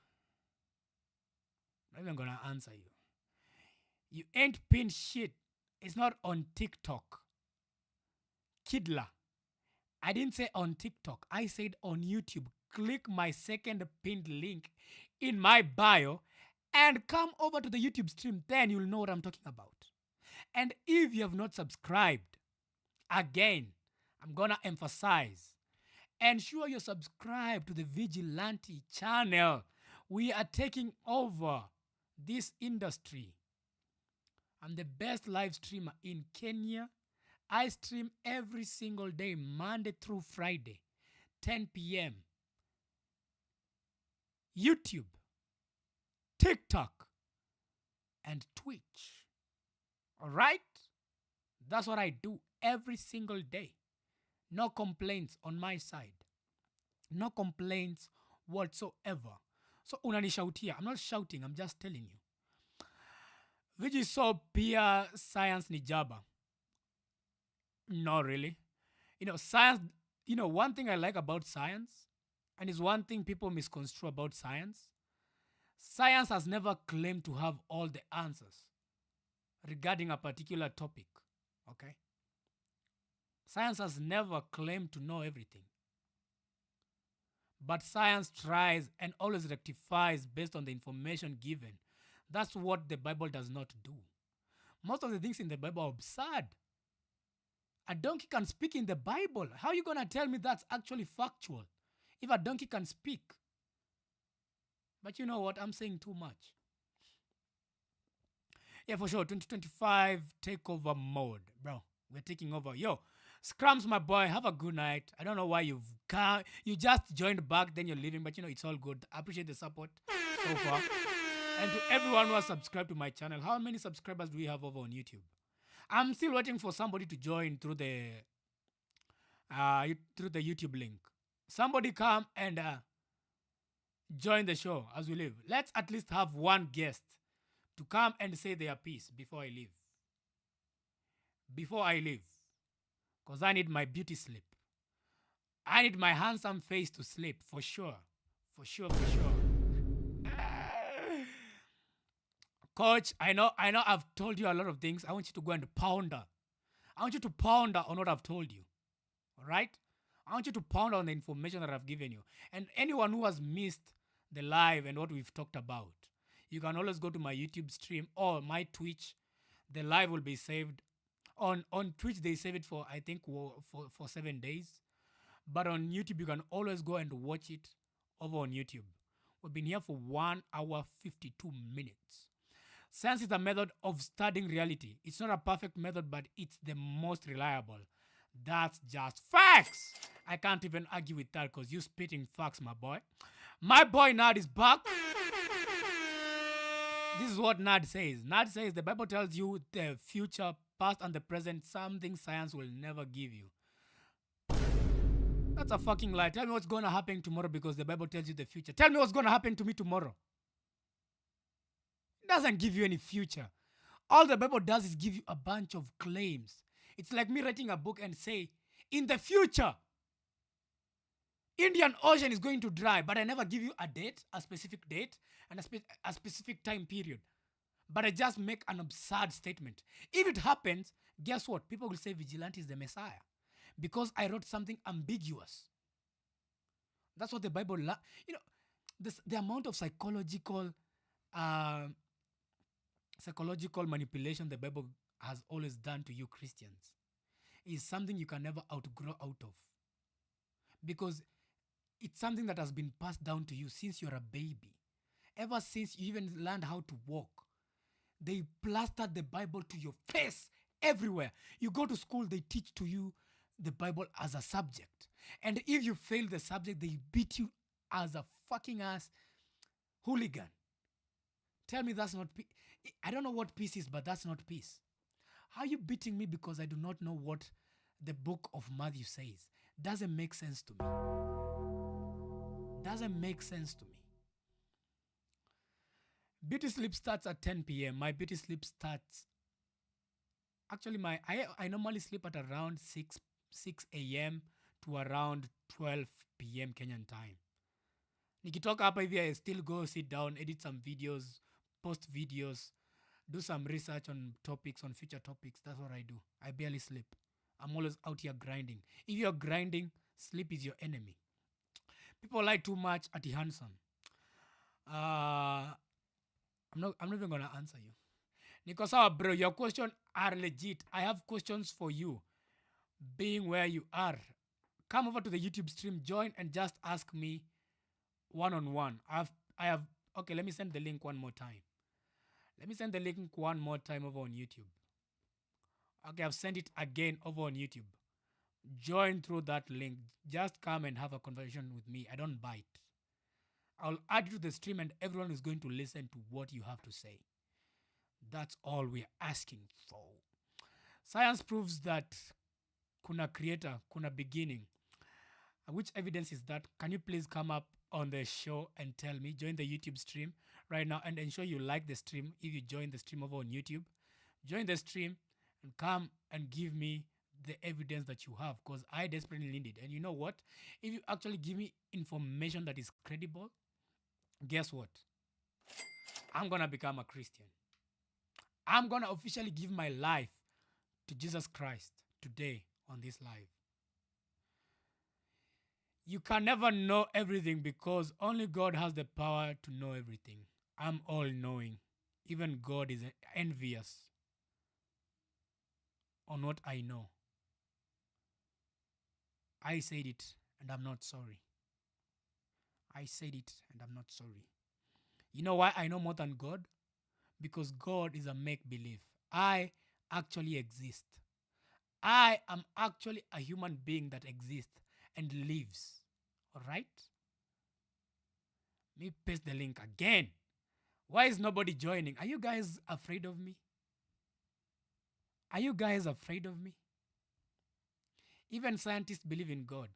I'm not even gonna answer you. You ain't pinned shit. It's not on TikTok. Kidla. I didn't say on TikTok. I said on YouTube. Click my second pinned link in my bio and come over to the YouTube stream. Then you'll know what I'm talking about. And if you have not subscribed, again, I'm gonna emphasize. Ensure you're subscribed to the vGLaNTe channel. We are taking over this industry. I'm the best live streamer in Kenya, I stream every single day, Monday through Friday, 10 p.m. YouTube, TikTok, and Twitch. All right? That's what I do every single day. No complaints on my side. No complaints whatsoever. So unanishautia. I'm not shouting, I'm just telling you. Viji so pia science ni jaba. No, really. Science, one thing I like about science, and is one thing people misconstrue about science, science has never claimed to have all the answers regarding a particular topic. Okay? Science has never claimed to know everything. But science tries and always rectifies based on the information given. That's what the Bible does not do. Most of the things in the Bible are absurd. A donkey can speak in the Bible. How are you going to tell me that's actually factual if a donkey can speak? But you know what? I'm saying too much. Yeah, for sure. 2025 takeover mode. Bro, we're taking over. Yo, Scrums, my boy, have a good night. I don't know why you just joined back, then you're leaving, but it's all good. I appreciate the support so far. And to everyone who has subscribed to my channel, how many subscribers do we have over on YouTube? I'm still waiting for somebody to join through the YouTube link. Somebody come and join the show as we leave. Let's at least have one guest to come and say their piece before I leave. Because I need my beauty sleep. I need my handsome face to sleep, for sure. For sure. Coach, I know I've told you a lot of things. I want you to go and ponder. I want you to ponder on what I've told you. All right? I want you to ponder on the information that I've given you. And anyone who has missed the live and what we've talked about, you can always go to my YouTube stream or my Twitch. The live will be saved. On Twitch, they save it for, I think, for 7 days. But on YouTube, you can always go and watch it over on YouTube. We've been here for 1 hour, 52 minutes. Science is a method of studying reality. It's not a perfect method, but it's the most reliable. That's just facts. I can't even argue with that because you're spitting facts, my boy. My boy Nad is back. This is what Nad says. Nad says the Bible tells you the future, past, and the present, something science will never give you. That's a fucking lie. Tell me what's going to happen tomorrow because the Bible tells you the future. Tell me what's going to happen to me tomorrow. It doesn't give you any future. All the Bible does is give you a bunch of claims. It's like me writing a book and say, in the future, Indian Ocean is going to dry, but I never give you a date, a specific date, and a specific time period. But I just make an absurd statement. If it happens, guess what? People will say vGLaNTe is the Messiah. Because I wrote something ambiguous. That's what the Bible... the amount of psychological manipulation the Bible has always done to you Christians is something you can never outgrow out of. Because it's something that has been passed down to you since you're a baby. Ever since you even learned how to walk, they plastered the Bible to your face everywhere. You go to school, they teach to you the Bible as a subject. And if you fail the subject, they beat you as a fucking ass hooligan. Tell me that's not peace. I don't know what peace is, but that's not peace. How are you beating me because I do not know what the book of Matthew says? Doesn't make sense to me. Doesn't make sense to me. Beauty sleep starts at 10 p.m. My beauty sleep starts... Actually, I normally sleep at around 6 a.m. to around 12 p.m. Kenyan time. Nikitoka hapa hivi, I still go sit down, edit some videos, post videos, do some research on topics, on future topics. That's what I do. I barely sleep. I'm always out here grinding. If you're grinding, sleep is your enemy. People lie too much at the handsome. I'm not even gonna answer you. Niko sawa bro, your questions are legit. I have questions for you. Being where you are, come over to the YouTube stream, join and just ask me one-on-one. Okay, let me send the link one more time. Let me send the link one more time over on YouTube. Okay, I've sent it again over on YouTube. Join through that link. Just come and have a conversation with me. I don't bite. I'll add you to the stream and everyone is going to listen to what you have to say. That's all we're asking for. Science proves that kuna creator, kuna beginning. Which evidence is that? Can you please come up on the show and tell me? Join the YouTube stream right now and ensure you like the stream. If you join the stream over on YouTube, join the stream and come and give me the evidence that you have, because I desperately need it. And you know what? If you actually give me information that is credible, guess what? I'm going to become a Christian. I'm going to officially give my life to Jesus Christ today on this live. You can never know everything because only God has the power to know everything. I'm all knowing. Even God is envious on what I know. I said it and I'm not sorry. I said it and I'm not sorry. You know why I know more than God? Because God is a make-believe. I actually exist. I am actually a human being that exists and lives. All right? Let me paste the link again. Why is nobody joining? Are you guys afraid of me? Are you guys afraid of me? Even scientists believe in God.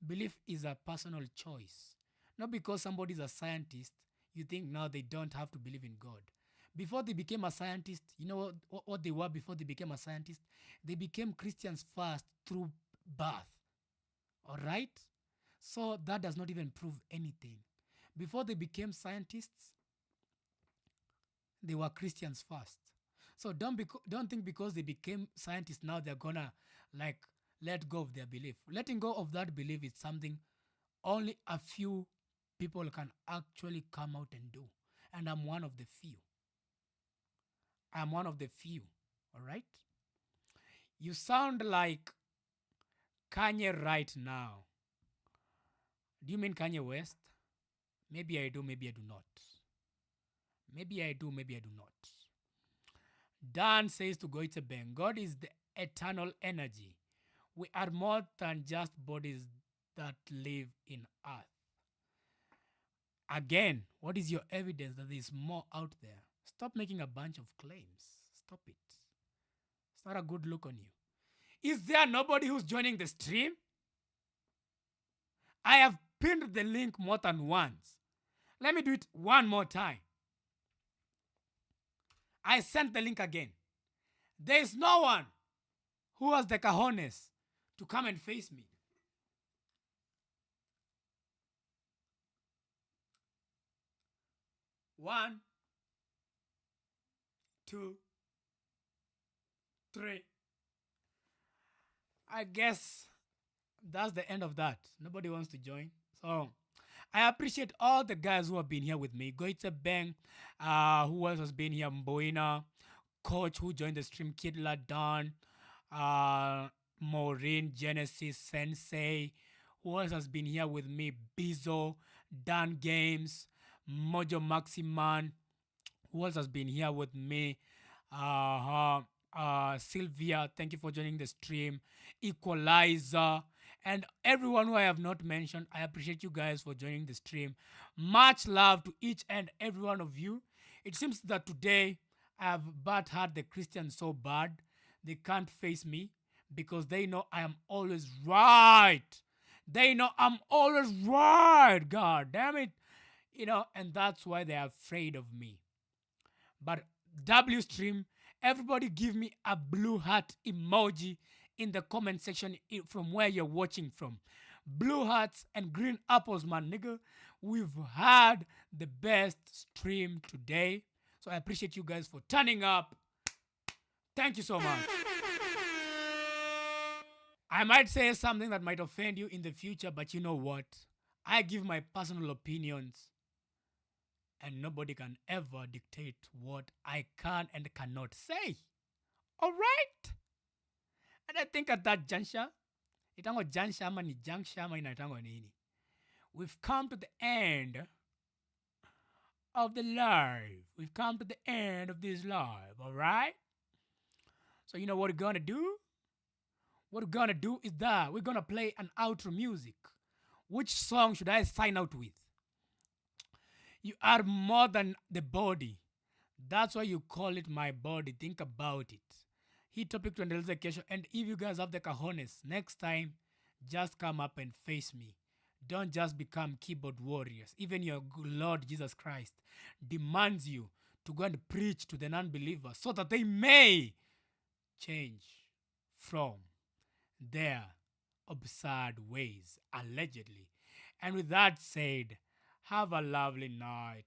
Belief is a personal choice. Not because somebody is a scientist, you think now they don't have to believe in God. Before they became a scientist, you know what they were before they became a scientist? They became Christians first through birth. All right? So that does not even prove anything. Before they became scientists, they were Christians first. So don't think because they became scientists now they're gonna like let go of their belief. Letting go of that belief is something only a few people can actually come out and do. And I'm one of the few. I'm one of the few. All right? You sound like Kanye right now. Do you mean Kanye West? Maybe I do, maybe I do not. Maybe I do, maybe I do not. Dan says to Goite Ben, God is the eternal energy. We are more than just bodies that live in earth. Again, what is your evidence that there is more out there? Stop making a bunch of claims. Stop it. It's not a good look on you. Is there nobody who's joining the stream? I have pinned the link more than once. Let me do it one more time. I sent the link again. There is no one who has the cojones to come and face me. One, two, three. I guess that's the end of that. Nobody wants to join. So I appreciate all the guys who have been here with me. Goitse Bang, who else has been here? Mboina, Coach who joined the stream, Kidla Don, Maureen, Genesis, Sensei. Who else has been here with me? Bizo, Dan Games, Mojo Maximan. Who else has been here with me? Sylvia, thank you for joining the stream. Equalizer, and everyone who I have not mentioned, I appreciate you guys for joining the stream. Much love to each and every one of you. It seems that today I have bad heart the Christians so bad they can't face me because they know I am always right. They know I'm always right. God damn it. You know, and that's why they're afraid of me. But W stream, everybody give me a blue heart emoji in the comment section from where you're watching from. Blue hearts and green apples, man, nigga. We've had the best stream today. So I appreciate you guys for turning up. Thank you so much. I might say something that might offend you in the future, but you know what? I give my personal opinions. And nobody can ever dictate what I can and cannot say. All right? And I think at that juncture, itango juncture ama ni juncture ama inatango nini? We've come to the end of the live. We've come to the end of this live, all right? So you know what we're gonna do? What we're gonna do is that we're gonna play an outro music. Which song should I sign out with? You are more than the body. That's why you call it my body. Think about it. Hii topic tuendeleze kesho. And if you guys have the cojones, next time, just come up and face me. Don't just become keyboard warriors. Even your Lord Jesus Christ demands you to go and preach to the non-believers so that they may change from their absurd ways, allegedly. And with that said, have a lovely night.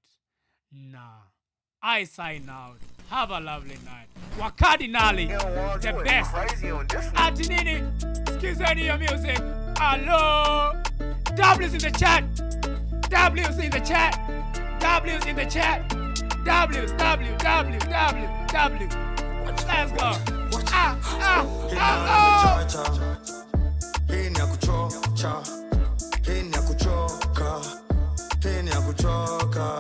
Nah. I sign out. Have a lovely night. Wakardinali, the best. Atinini, excuse any your music. Hello. W's in the chat. W's in the chat. W's in the chat. W. Let's go. Hii ni ya kuchocha.